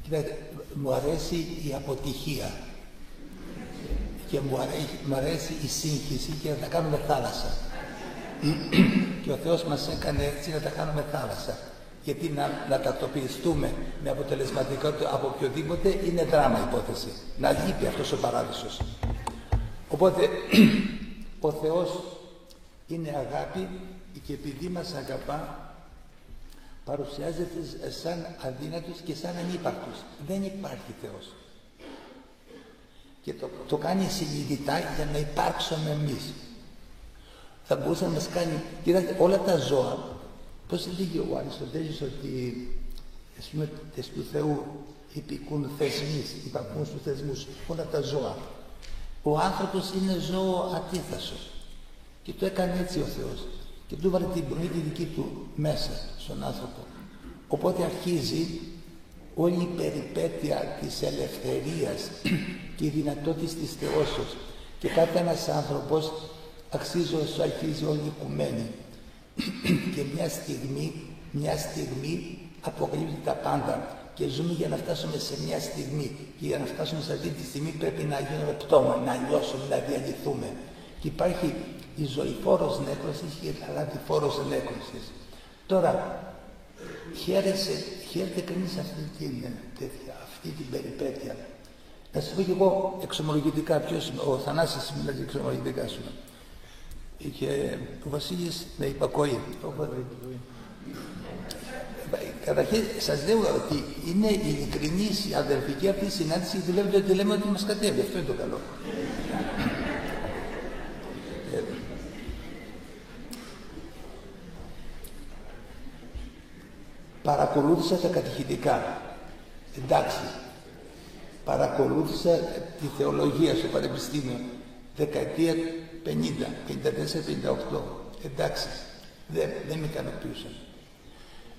Κοιτάξτε, μου αρέσει η αποτυχία και μου αρέσει η σύγχυση και να τα κάνουμε θάλασσα. Και ο Θεός μας έκανε έτσι να τα κάνουμε θάλασσα. Γιατί να τακτοποιηθούμε με αποτελεσματικότητα από οποιοδήποτε είναι δράμα υπόθεση. Να λείπει αυτός ο παράδεισος. Οπότε ο Θεός είναι αγάπη και επειδή μας αγαπά παρουσιάζεται σαν αδύνατος και σαν ανύπαρκτος. Δεν υπάρχει Θεός. Και το κάνει συνειδητά για να υπάρξουμε εμείς. Θα μπορούσε να μας κάνει, κοιτάξτε, όλα τα ζώα, πώς λέγει ο Αριστοτέλης ότι ας πούμε του Θεού υπηκούν θεσμείς, υπακούν στους θεσμούς, όλα τα ζώα. Ο άνθρωπος είναι ζώο αντίθασος και το έκανε έτσι ο Θεός και του βάλε την πνοή τη δική του μέσα στον άνθρωπο. Οπότε αρχίζει όλη η περιπέτεια της ελευθερίας και η δυνατότητα της θεώσεως και κάθε ένας άνθρωπος αρχίζει όλη η οικουμένη και μια στιγμή αποκαλύπτει τα πάντα και ζούμε για να φτάσουμε σε μια στιγμή και για να φτάσουμε σε αυτή τη στιγμή πρέπει να γίνουμε πτώμα, να νιώσουμε, να διαλυθούμε και υπάρχει η ζωηφόρος νέκρωσης και η θαλάτηφόρος νέκρωσης. Τώρα χαίρεται κανείς αυτή την περιπέτεια. Να σας πω και εγώ εξομολογητικά, ποιος ο Θανάσης μιλάει εξομολογητικά σου. Και ο Βασίλης με υπακοή. Καταρχήν σας λέω ότι είναι ειλικρινής η αδερφική αυτή η συνάντηση γιατί βλέπετε ότι λέμε ότι μας κατέβει. Αυτό είναι το καλό. Παρακολούθησα τα κατηχητικά. Εντάξει. Παρακολούθησα τη θεολογία στο Πανεπιστήμιο. Δεκαετία 50, 54-58. Εντάξει. Δεν με ικανοποιούσαν.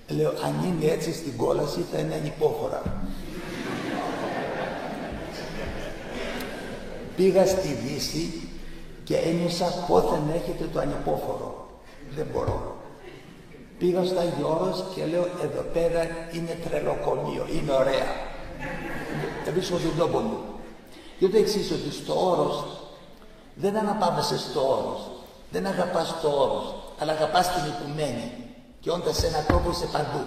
Λέω, αν είναι έτσι στην κόλαση θα είναι ανυπόφορα. Πήγα στη Δύση και ένιωσα πόθεν έρχεται το ανυπόφορο. Δεν μπορώ. Πήγα στο Άγιο Όρος και λέω, εδώ πέρα είναι τρελοκομείο, είναι ωραία. Βρίσκω τον τόπο μου. Και το εξής, ότι στο Όρος δεν αναπαύεσαι στο Όρος. Δεν αγαπάς το Όρος, αλλά αγαπάς την οικουμένη. Και όντας σε έναν τόπο είσαι παντού.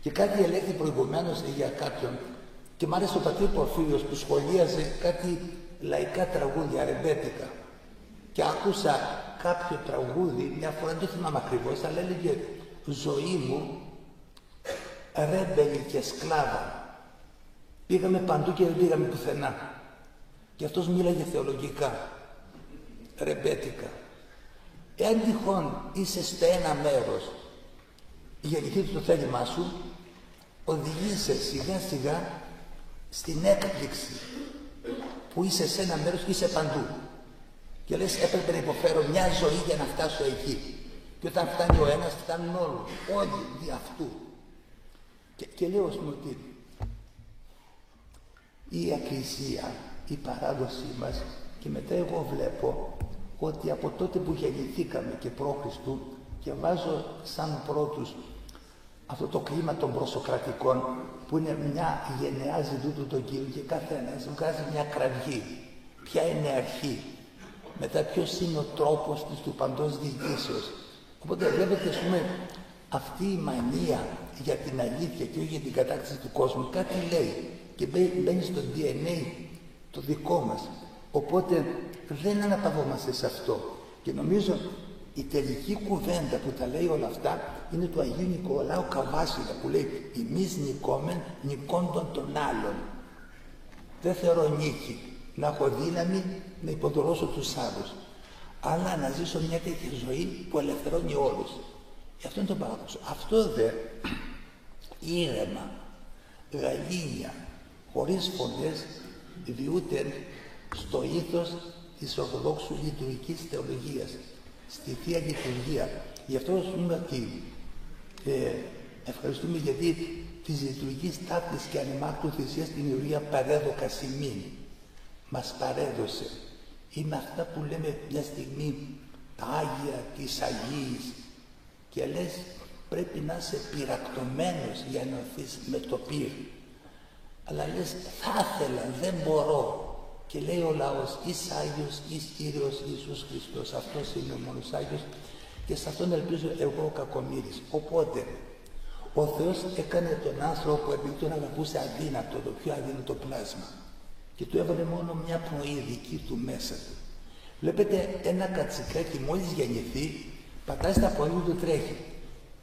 Και κάτι ελέγχθη προηγουμένως για κάποιον. Και μ' άρεσε ο πατήρ Πορφύριος που σχολίαζε κάτι λαϊκά τραγούδια, ρεμπέτικα. Και άκουσα κάποιο τραγούδι, μια φορά δεν το θυμάμαι ακριβώς, αλλά έλεγε ζωή μου, ρέμπελη και σκλάβα. Πήγαμε παντού και δεν πήγαμε πουθενά. Και αυτός μίλαγε θεολογικά, ρεμπέτικα. Εάν τυχόν είσαι στο ένα μέρος, γεννηθεί το θέλημά σου, οδηγείσαι σιγά σιγά στην έκπληξη που είσαι σε ένα μέρος και είσαι παντού. Και λες έπρεπε να υποφέρω μια ζωή για να φτάσω εκεί. Και όταν φτάνει ο ένας φτάνουν όλοι δι' αυτού. Και λέω ας πούμε ότι η Εκκλησία, η παράδοσή μας, και μετά εγώ βλέπω ότι από τότε που γεννηθήκαμε και π.Χ. και βάζω σαν πρώτους αυτό το κλίμα των προσοκρατικών, που είναι μια γενεά ζητούτου τον Κύριο και καθένας βγάζει μια κραυγή. Ποια είναι η αρχή, μετά ποιος είναι ο τρόπος της του παντός διοικήσεως. Οπότε βλέπετε, ας πούμε, αυτή η μανία για την αλήθεια και όχι για την κατάκτηση του κόσμου κάτι λέει και μπαίνει στο DNA το δικό μας. Οπότε δεν αναπαυόμαστε σε αυτό. Και νομίζω η τελική κουβέντα που τα λέει όλα αυτά είναι του Αγίου Νικολάου Καβάσιλα, που λέει «Εμείς νικόμεν νικώντων των άλλων». Δεν θεωρώ νίκη να έχω δύναμη να υποδωρώσω τους άλλους, αλλά να ζήσω μια τέτοια ζωή που ελευθερώνει όλους. Αυτό είναι το παράδοξο. Αυτό δε ήρεμα, γαλήνια, χωρίς φωνές, διούται στο ήθος της Ορθοδόξου λειτουργικής θεολογίας, στη Θεία Λειτουργία. Γι' αυτό πούμε ότι ευχαριστούμε γιατί της λειτουργικής τάκτης και ανεμάκτου θυσίας την Ιουρία παρέδοκα σημείν. Μας παρέδωσε. Είναι αυτά που λέμε μια στιγμή τα Άγια της Αγίης και λες πρέπει να είσαι πυρακτωμένος για να ενωθείς με το πυρ. Αλλά λες θα ήθελα, δεν μπορώ. Και λέει ο λαός, εις Άγιος, εις Κύριος Ιησούς Χριστός. Αυτός είναι ο μόνος Άγιος και σε αυτόν ελπίζω εγώ ο κακομοίρης. Οπότε, ο Θεός έκανε τον άνθρωπο επειδή τον αγαπούσε αδύνατο, το πιο αδύνατο πλάσμα. Και του έβαλε μόνο μια πνοή δική του μέσα του. Βλέπετε ένα κατσικάκι μόλις γεννηθεί, πατάει στα πόδια του, τρέχει.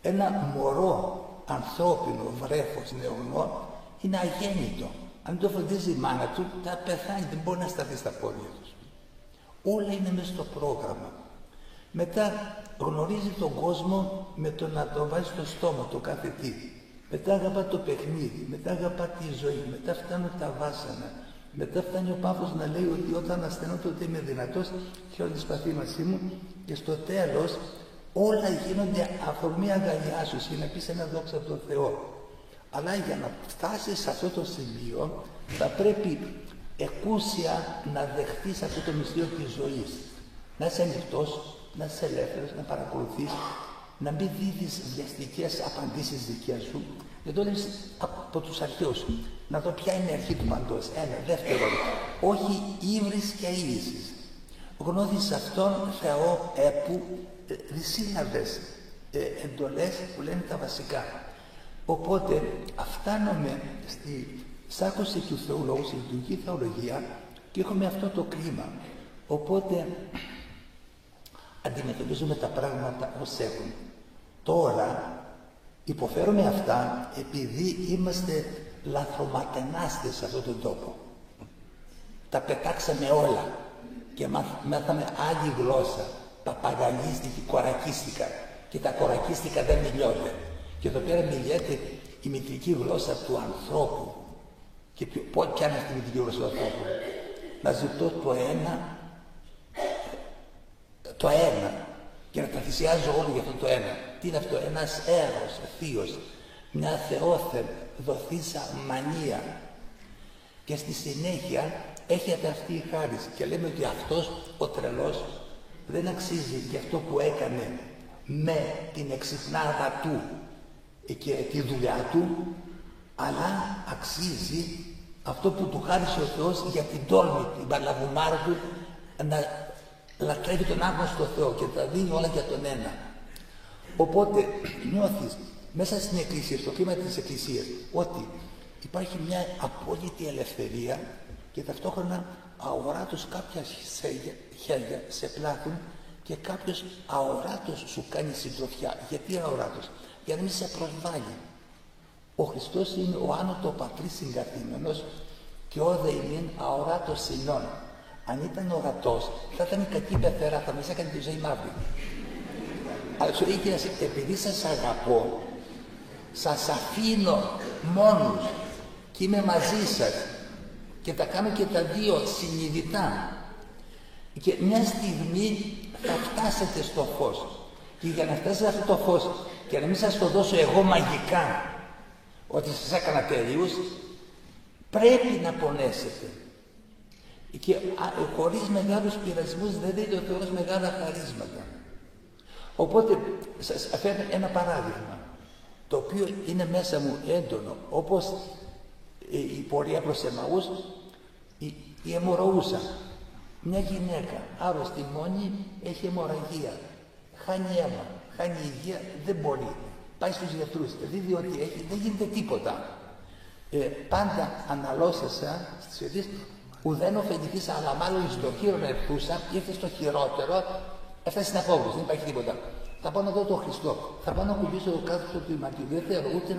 Ένα μωρό ανθρώπινο βρέφος νεογνώ είναι αγέννητο. Αν το φροντίζει η μάνα του, θα πεθάνει, δεν μπορεί να σταθεί στα πόδια του. Όλα είναι μέσα στο πρόγραμμα. Μετά γνωρίζει τον κόσμο με το να το βάζει στο στόμα το κάθε τι. Μετά αγαπά το παιχνίδι, μετά αγαπά τη ζωή, μετά φτάνουν τα βάσανα. Μετά φτάνει ο Παύλος να λέει ότι όταν ασθενώ τότε είμαι δυνατός και όλη τη σπαθή μαζί μου, και στο τέλος όλα γίνονται αφορμή αγκαλιάσεως για να πεις ένα δόξα από τον Θεό. Αλλά για να φτάσεις σε αυτό το σημείο θα πρέπει εκούσια να δεχτείς αυτό το μυστήριο της ζωής. Να είσαι ανοιχτός, να είσαι ελεύθερος, να παρακολουθείς, να μην δίδεις βιαστικές απαντήσεις δικές σου. Δεν το λες από τους αρχαίους. Να δω ποια είναι η αρχή του παντός. Ένα. Δεύτερον, όχι ύβρις και είδησης. Γνώθεις αυτόν Θεό που δυσύλλαβες εντολές που λένε τα βασικά. Οπότε φτάνουμε στη σάκωση του Θεού Λόγου, στη λειτουργική θεολογία και έχουμε αυτό το κλίμα. Οπότε αντιμετωπίζουμε τα πράγματα ως έχουν. Τώρα υποφέρουμε αυτά επειδή είμαστε λαθροματενάστες σε αυτόν τον τόπο. Τα πετάξαμε όλα και μάθαμε άλλη γλώσσα. Παπαγαλίστηκε, κορακίστηκα και τα κορακίστηκα δεν μιλιώνται. Και εδώ πέρα μιλιέται η μητρική γλώσσα του ανθρώπου. Και ποια είναι αυτή η μητρική γλώσσα του ανθρώπου? Να ζητώ το ένα και να τα θυσιάζω όλοι για αυτό το ένα. Τι είναι αυτό? Ένας έρος θείος, μια θεόθεν δοθήσα μανία. Και στη συνέχεια έχετε αυτή η χάρις και λέμε ότι αυτός ο τρελός δεν αξίζει για αυτό που έκανε με την εξυπνάδα του και τη δουλειά του, αλλά αξίζει αυτό που του χάρισε ο Θεός για την τόλμη, την παλαβουμάρα του να λατρεύει τον άγνωστο Θεό και τα δίνει όλα για τον ένα. Οπότε νιώθεις μέσα στην Εκκλησία, στο κλίμα της Εκκλησίας, ότι υπάρχει μια απόλυτη ελευθερία και ταυτόχρονα αοράτως κάποια χέρια σε πλάθουν και κάποιος αοράτως σου κάνει συντροφιά. Γιατί αοράτως? Για να μην σε προσβάλλει. Ο Χριστός είναι ο άνωτο πατρίς συγκαθήμενος και ο δε ημίν αοράτος συνών. Αν ήταν ορατός, θα ήταν κακή πεθερά, θα μας έκανε τη ζωή μαύρη. Αλλά σου λέει, επειδή σας αγαπώ, σας αφήνω μόνους και είμαι μαζί σας και τα κάνω και τα δύο συνειδητά. Και μια στιγμή θα φτάσετε στο φως. Και για να φτάσετε αυτό το φως και να μην σας το δώσω εγώ μαγικά, ότι σας έκανα τέλειους, Πρέπει να πονέσετε. Και χωρίς μεγάλους πειρασμούς δεν δίνει ο Θεός μεγάλα χαρίσματα. Οπότε σας φέρνω ένα παράδειγμα, το οποίο είναι μέσα μου έντονο, όπως η πορεία προς Εμαούς, η αιμορροούσα. Μια γυναίκα άρρωστη μόνη, έχει αιμορραγία, χάνει αίμα, χάνει υγεία, δεν μπορεί. Πάει στους γιατρούς, δίδει ότι έχει, δεν γίνεται τίποτα. Πάντα αναλώσασα στις φετίες, ουδέν ωφεληθείς, αλλά μάλλον στο χείρον ερθούσα, ήρθε στο χειρότερο, έφτασε στην απόβληση, δεν υπάρχει τίποτα. Θα πάω να δω τον Χριστό, θα πάω να κουμπίσω το κάθισμα του Ιμαρτίου, δεν θέλω ούτε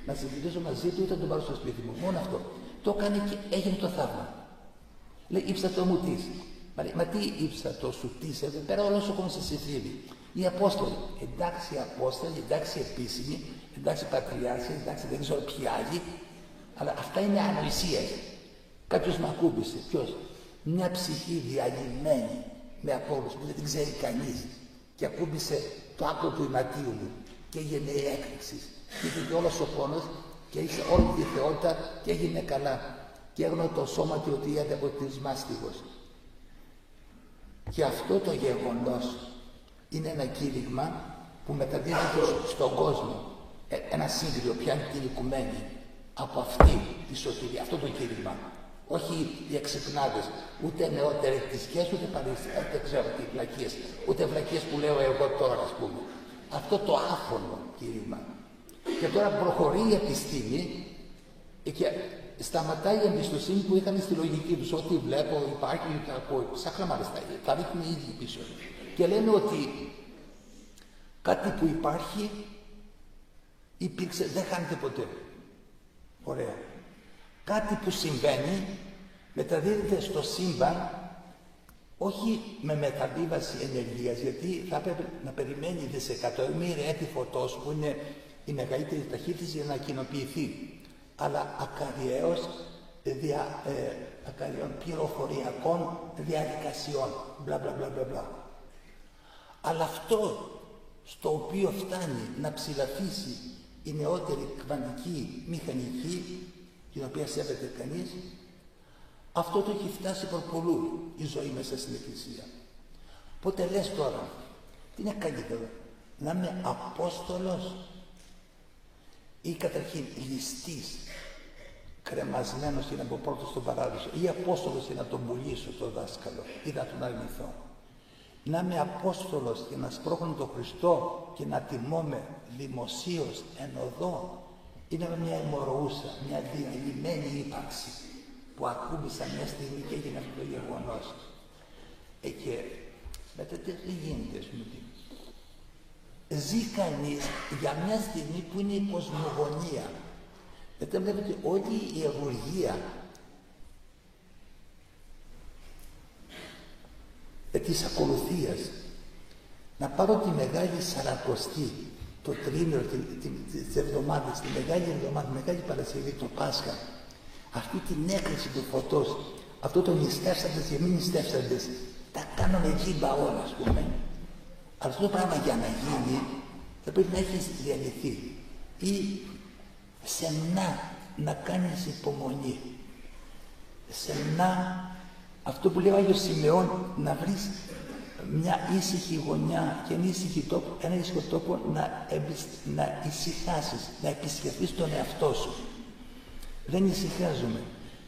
να συζητήσω μαζί του, ούτε να τον πάρω στο σπίτι μου, μόνο αυτό. Το έκανε και έγινε το θαύμα. Λέει, ύψατο μου τις. Μα τι ύψατο σου τις, εδώ πέρα όλο σου κόμμα σε συφίδι. Οι Απόστολοι, εντάξει Απόστολοι, εντάξει επίσημοι, εντάξει Πατριάρχοι, εντάξει δεν ξέρω ποιοι άλλοι, αλλά αυτά είναι ανοησίες. Κάποιος με ακούμπησε, ποιος? Μια ψυχή διαλυμένη με απόλυση που δεν την ξέρει κανείς και ακούμπησε το άκρο του ηματίου μου και έγινε η έκρηξη. Και είχε όλος ο πόνος και είχε όλη τη θεότητα και έγινε καλά. Και έγνω το σώμα του ότι ήταν από της μάστιγος. Και αυτό το γεγονός είναι ένα κήρυγμα που μεταδίδεται στον κόσμο. Ένα σύγκριο πιάνει την οικουμένη από αυτή τη σωτηρία, αυτό το κήρυγμα. Όχι οι εξυπνάδες, ούτε νεότεροι εκκλησίες, ούτε παριστές, δεν ξέρω τι βλακίες, ούτε βλακίες που λέω εγώ τώρα, ας πούμε. Αυτό το άφωνο κήρυγμα. Και τώρα προχωρεί η επιστήμη και σταματάει η εμπιστοσύνη που είχαν στη λογική τους. Ό,τι βλέπω υπάρχει, τα ακούω. Σαν χλαμαριστά, τα ρίχνουν οι ίδιοι πίσω. Και λένε ότι κάτι που υπάρχει, υπήρξε, δεν χάνεται ποτέ. Ωραία. Κάτι που συμβαίνει, μεταδίδεται στο σύμπαν, όχι με μεταβίβαση ενεργείας, γιατί θα έπρεπε να περιμένει δισεκατομμύρια έτη φωτός, που είναι η μεγαλύτερη ταχύτητα για να κοινοποιηθεί. Αλλά ακαριαίως ακαριών πληροφοριακών διαδικασιών. Μπλα μπλα μπλα μπλα. Αλλά αυτό στο οποίο φτάνει να ψηλαφίσει η νεότερη κβαντική μηχανική, την οποία σέβεται κανείς, αυτό το έχει φτάσει προπολού η ζωή μέσα στην Εκκλησία. Οπότε λες τώρα, τι είναι καλύτερο, να είμαι Απόστολος ή καταρχήν ληστής, κρεμασμένος για να μπω πρώτος στον παράδεισο, ή Απόστολος για να τον πουλήσω τον δάσκαλο ή να τον αρνηθώ. Να είμαι Απόστολος για να σπρώχνω τον Χριστό και να τιμώμαι δημοσίως εν οδό, είναι μια αιμορροούσα, μια διαλυμένη ύπαρξη που ακούμπησα μια στιγμή και έγινε αυτό το γεγονός. Και μετά τι γίνεται, ας πούμε. Ζει κανείς για μια στιγμή που είναι η κοσμογονία. Μετά βλέπετε όλη η εγωργία της ακολουθίας. Να πάρω τη Μεγάλη Σαρακοστή, το τρίμηνο της εβδομάδας, τη Μεγάλη Εβδομάδα, τη Μεγάλη Παρασκευή, το Πάσχα, αυτή την έκρηξη του φωτός, αυτό το νηστεύσαντες και μην νηστεύσαντες, τα κάνουμε τζίμπα όλα, ας πούμε. Αλλά αυτό το πράγμα για να γίνει, θα πρέπει να έχεις διαλυθεί ή σεμνά να κάνεις υπομονή. Σεμνά, αυτό που λέει ο Άγιος Σιμεών, να βρεις μια ήσυχη γωνιά και ένα ήσυχο τόπο να ησυχάσεις, να επισκεφθείς τον εαυτό σου. Δεν ησυχάζουμε,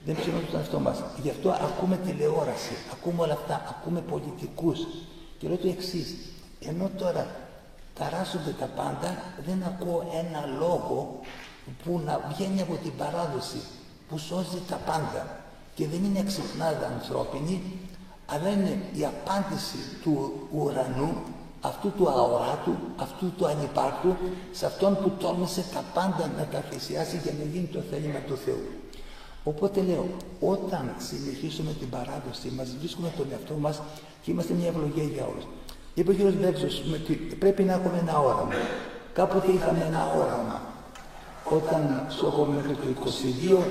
δεν ψηφίζουμε τον εαυτό μας. Γι' αυτό ακούμε τηλεόραση, ακούμε όλα αυτά, ακούμε πολιτικούς. Και λέω το εξής, ενώ τώρα ταράσσονται τα πάντα, δεν ακούω ένα λόγο που να βγαίνει από την παράδοση, που σώζει τα πάντα. Και δεν είναι εξυπνάδα ανθρώπινη, αλλά είναι η απάντηση του ουρανού, αυτού του αοράτου, αυτού του ανυπάρκτου, σε αυτόν που τόλμησε τα πάντα να τα θυσιάσει για να γίνει το θέλημα του Θεού. Οπότε λέω, όταν συνεχίσουμε την παράδοση μας, βρίσκουμε τον εαυτό μας και είμαστε μια ευλογία για όλους. Είπε ο κ. Μπέξος ότι πρέπει να έχουμε ένα όραμα. Κάποτε είχαμε ένα όραμα. Όταν σώχομαι μέχρι το 22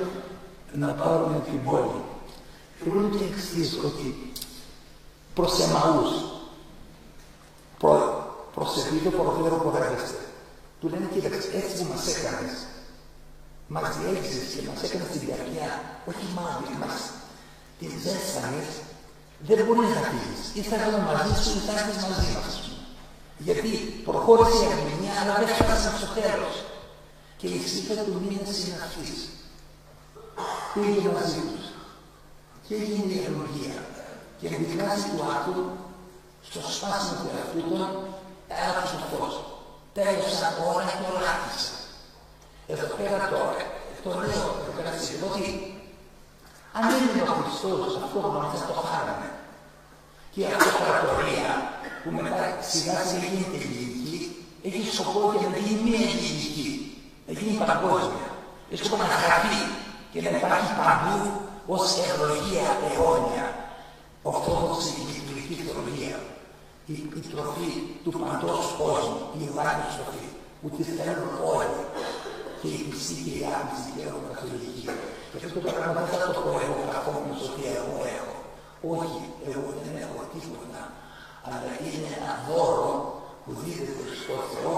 να πάρουμε την πόλη. Και λέω το εξής, ότι προς Εμαούς, προσεχθεί το προφέρο πορεύεστε. Του λένε, κοίταξε, έτσι που μας έκανες, μας διέγγιζες και μας έκανες την καρδιά, όχι μάγει, μας την ζέστανες, δεν μπορείς να φύγεις. Ή θα έρθουμε μαζί σου, ή θα έρθεις μαζί μας. Γιατί προχώρησε η ερμηνεία, αλλά δεν φτάσαμε στο τέλος. Και η ψήφα του μήνα συναχής. Πήγε μαζί τους. Και έγινε η ευλογία. Και με τη βάση του άκρου, στο σπάσιμο του εαυτού των, έλαβε το φως. Τέλειωσα ώρα και οράκησα. Εδώ πέρα τώρα, το λέω, εδώ πέρα στην ότι αν είναι ο Χριστός, αυτό που μας το χάραμε. Και η αυτοκρατορία, που μετά σιγά σιγά γίνεται ελληνική, έχει σκοπό για να γίνει μία ελληνική, να γίνει παγκόσμια. Έχει σκοπό να γραφεί και να υπάρχει παντού ως ευλογία αιώνια, ορθόδοξη και λειτουργική θεολογία. Η τροφή του παντός κόσμου, η ευάγγελη τροφή, που τη θέλουν όλοι. Και η πιστή και η άπιστη και η καθολική. Και αυτό το πράγμα δεν θα το πω εγώ καθόμενος ότι εγώ έχω. Όχι, εγώ δεν έχω τίποτα. Αλλά είναι ένα δώρο που δίδεται στο Θεό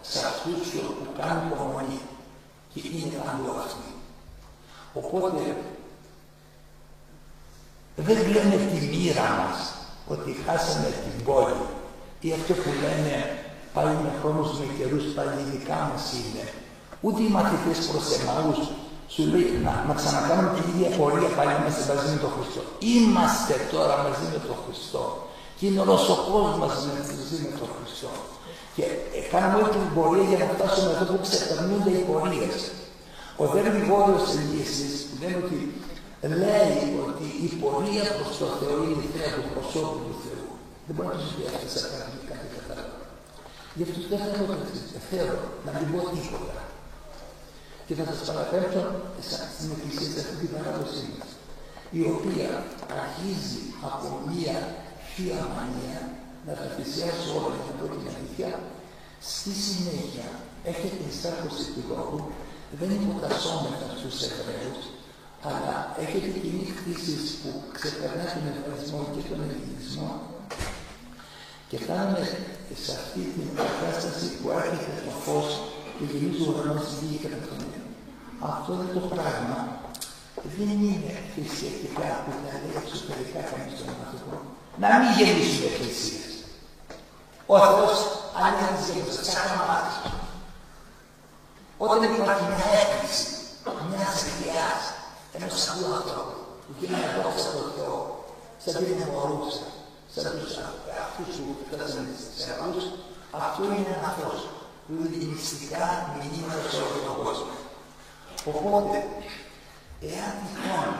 σε αυτούς που κάνουν υπομονή. Και είναι παντού αυτοί. Οπότε δεν λέμε τη μοίρα μας ότι χάσαμε την πόλη. Ή αυτό που λένε πάλι με χρόνους με καιρούς, πάλι δικά μας είναι. Ούτε οι μαθητές προς εμάς σου λέει να ξανακάνουμε την ίδια πορεία πάλι είμαστε μαζί με τον Χριστό. Είμαστε τώρα μαζί με τον Χριστό. Και είναι όλος ο κόσμος μαζί με τον Χριστό. Και κάνουμε όλη την πορεία για να φτάσουμε εδώ που ξεπερνούνται οι πορείες. Ο δε γρηγόριος Ελίσης λένε ότι λέει ότι η πορεία προς το Θεό είναι η θέα του προσώπου του Θεού. Δεν μπορεί να το πει αυτή σε κάτι κατάλαβα. Γι' αυτό δεν θέλω να μην πω τίποτα. Και θα σας παραπέμψω στην Εκκλησία σε αυτή την παράδοσή μας, η οποία αρχίζει από μία θεία μανία να τα θυσιάσει όλα για να πω την αλήθεια. Στη συνέχεια έχετε η στάχωση του λόγου, δεν υποτασσόμεθα στους Εβραίους, αλλά έχετε κοινή κτήσεις που ξεπερνά τον Εβραϊσμό και τον Ελληνισμό και φτάνουμε σε αυτή την κατάσταση που έρχεται το φως και γεμίζει ο ουρανός τη γη κατά τον ήλιο. Αυτό το πράγμα δεν είναι θρησκευτικά που θα λέει εξωτερικά κανείς τον άνθρωπο να μην γεμίσουν εκκλησίες. Ο Θεός αν είναι γεμίσει, τσακαμάτης. Όταν υπάρχει μια έκκληση, μια σκιάς, ενός αγού ανθρώπου που γίνει να δώσει από τον Θεό, σαν την εμπορούσα, σαν αυτούς που φτάσανε σε αυτούς, αυτό είναι ένα Θεός που είναι μυστικά μηνύματα σε όλο τον κόσμο. Οπότε, εάν τυχόν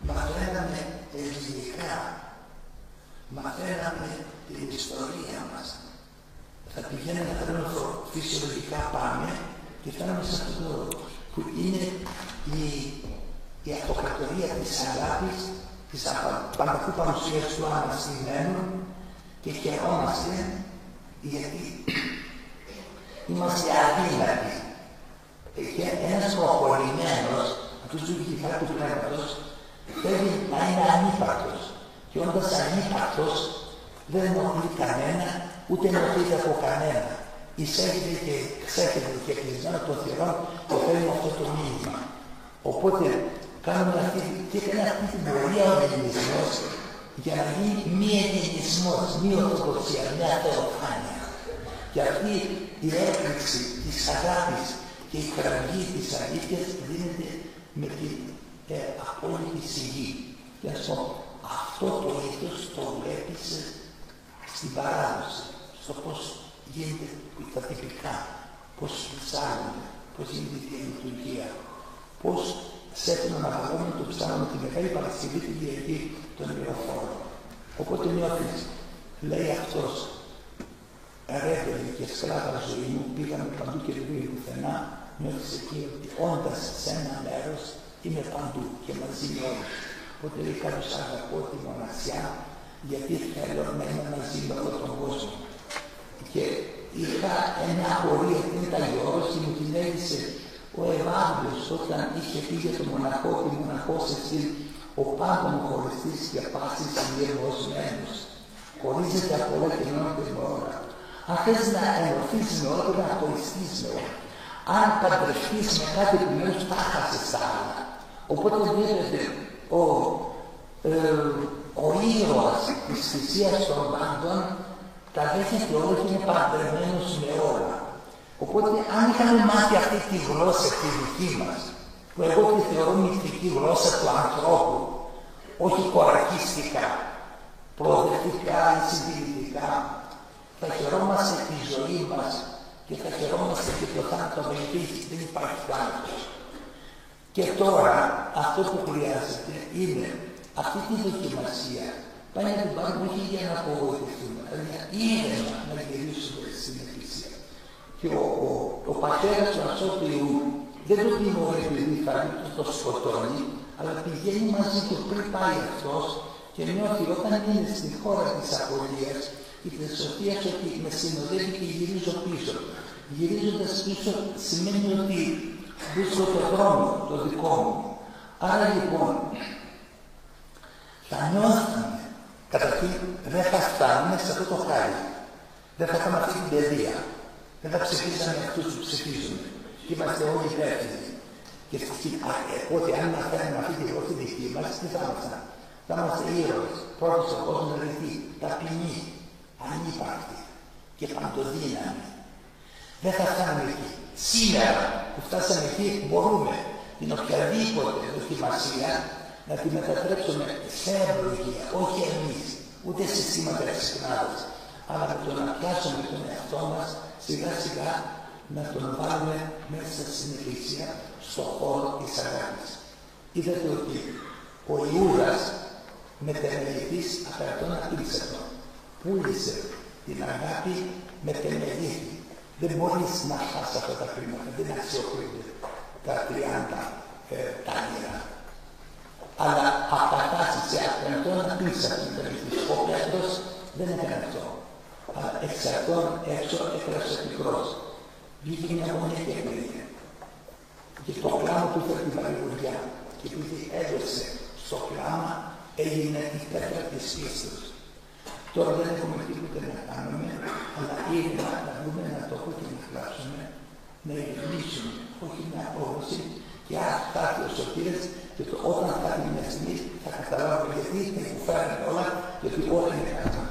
μαθαίναμε ελληνικά, μαθαίναμε την ιστορία μας, θα πηγαίνουμε φυσιολογικά πάμε και φτάνουμε σε αυτό που είναι η αυτοκρατορία της αγάπης, της πανταχού παρουσίας του αναστημένου και χαιρόμαστε γιατί είμαστε αδύνατοι. Και ένας προχωρημένος, αυτός του γυφά του πνεύματος, θέλει να είναι ανύπαρκτος. Και όντας ανύπαρκτος, δεν ενοχλεί κανένα, ούτε ενοχλείται από κανένα. Εισέρχεται και ξέρχεται και κλεισμένο των θυρών και θέλει αυτό το μήνυμα. Οπότε, κάνουμε αυτή την πορεία ο ελληνισμός για να γίνει μη ελληνισμός, μη ορθοδοξία, μια θεοφάνεια. Και αυτή η έκρηξη της αγάπης και η κραυγή της αλήθειας δίνεται με την απόλυτη σιγή. Και αυτό το ήθος το βλέπεις στην παράδοση, στο πώς γίνεται τα τυπικά, πώς ψάχνονται, πώς γίνεται η λειτουργία, πώς σε τον αγώνα του ψάχνουμε τη Μεγάλη Παρασκευή τη Κυριακή των Ιεροφόρων. Οπότε νιώθεις, λέει αυτός, ρεύεται και σκλάβα ζωή μου, πήγαμε παντού και δεν πήγε πουθενά, νιώθεις εκεί ότι όντας σε ένα μέρος είμαι παντού και μαζί με όλους. Οπότε λέει κάποιος αγαπώ τη μοναξιά, γιατί θέλω να είμαι μαζί με όλο τον κόσμο. Και είχα μια απορία πριν τα γεώρος και μου την έδειξε ο Ευάγγελος όταν είχε πει για τον μοναχό και μοναχός εσύ, ο πάντων χωριστής και πάσης ιεροσμένος. Χωρίζεται από όλα και μόνο και με όλα. Αν θες να ενωθείς με όλα, πρέπει να χωριστείς με όλα. Αν παντρευτείς με κάτι που μέρους, τα χάσεις τα άλλα. Οπότε βλέπετε, ο ήρωας της θυσίας των πάντων τα δέχεται όλα και είναι παντρεμένος με όλα. Οπότε αν είχαμε μάθει αυτή τη γλώσσα τη δική μας, που εγώ τη θεωρώ μυστική γλώσσα του ανθρώπου, όχι κορακίστικα, προοδευτικά ή συντηρητικά, θα χαιρόμαστε τη ζωή μας και θα χαιρόμαστε και το θάνατο, γιατί δεν υπάρχει θάνατος. Και τώρα αυτό που χρειάζεται είναι αυτή τη δοκιμασία πάει να την πάρουμε όχι για να απογοητευτούμε, αλλά για ήρεμα να γυρίσουμε στην Εκκλησία. Και ο πατέρας του Ασόπιου δεν το τιμωρεί επειδή θα το σκοτώνει, αλλά πηγαίνει μαζί του πριν πάει αυτός και νιώθει όταν είναι στην χώρα της απολίας, η Σοφία ότι με συνοδεύει και γυρίζω πίσω. Γυρίζοντας πίσω σημαίνει ότι βρίσκω το δρόμο, το δικό μου. Άρα λοιπόν, θα νιώθουμε, καταρχήν δεν θα φτάνουμε σε αυτό το χάρι. Δεν θα είχαμε αυτή την παιδεία. Δεν θα ψηφίσαμε αυτούς που ψηφίζουν. Και είμαστε όλοι υπεύθυνοι. Και ότι αν μαθαίνουμε αυτή τη γλώσσα δική μας, τι θα ήμασταν. Θα είμαστε ήρωες, πρώτος στον κόσμο δηλαδή, ταπεινοί, ανύπαρκτοι και παντοδύναμοι. Δεν θα φτάνουμε εκεί. Σήμερα που φτάσαμε εκεί, μπορούμε την οποιαδήποτε δοκιμασία να τη μετατρέψουμε σε ευλογία, όχι εμείς, ούτε συστήματα εξυπνάδες, αλλά με το να πιάσουμε τον εαυτό μας σιγά σιγά να τον βάλουμε μέσα στην Εκκλησία, στον χώρο της αγάπης. Είδατε ότι ο Ιούδας μετεμεληθής απαρατών απήξατο. Πούλησε την αγάπη με τεμελήθη. Δεν μπορείς να χάσεις αυτά τα χρήματα, δεν αξιοποιούνται τα 30 τάλιρα. Αλλά απατάσσει σε απαρατών απήξατο. Ο Πέτρος δεν έκανε αυτό. Αλλά εξ αυτών έξω έκρασε πικρός. Βγήκε μια γωνία και έπαιρνε. Και το κλάμα του είχε την παρηγοριά. Και επειδή έδωσε στο κλάμα, έγινε η πέτρα της πίστης. Τώρα δεν έχουμε τίποτα να κάνουμε, αλλά είναι να δούμε να το έχω και να κλάψουμε, να ειρηνήσουμε, όχι μια απόδοση. Και αν φτάσει ο Σωτήρας, και όταν φτάσει μια στιγμή θα καταλάβουμε γιατί δεν μου φέρνει όλα, γιατί όλα είναι καλά.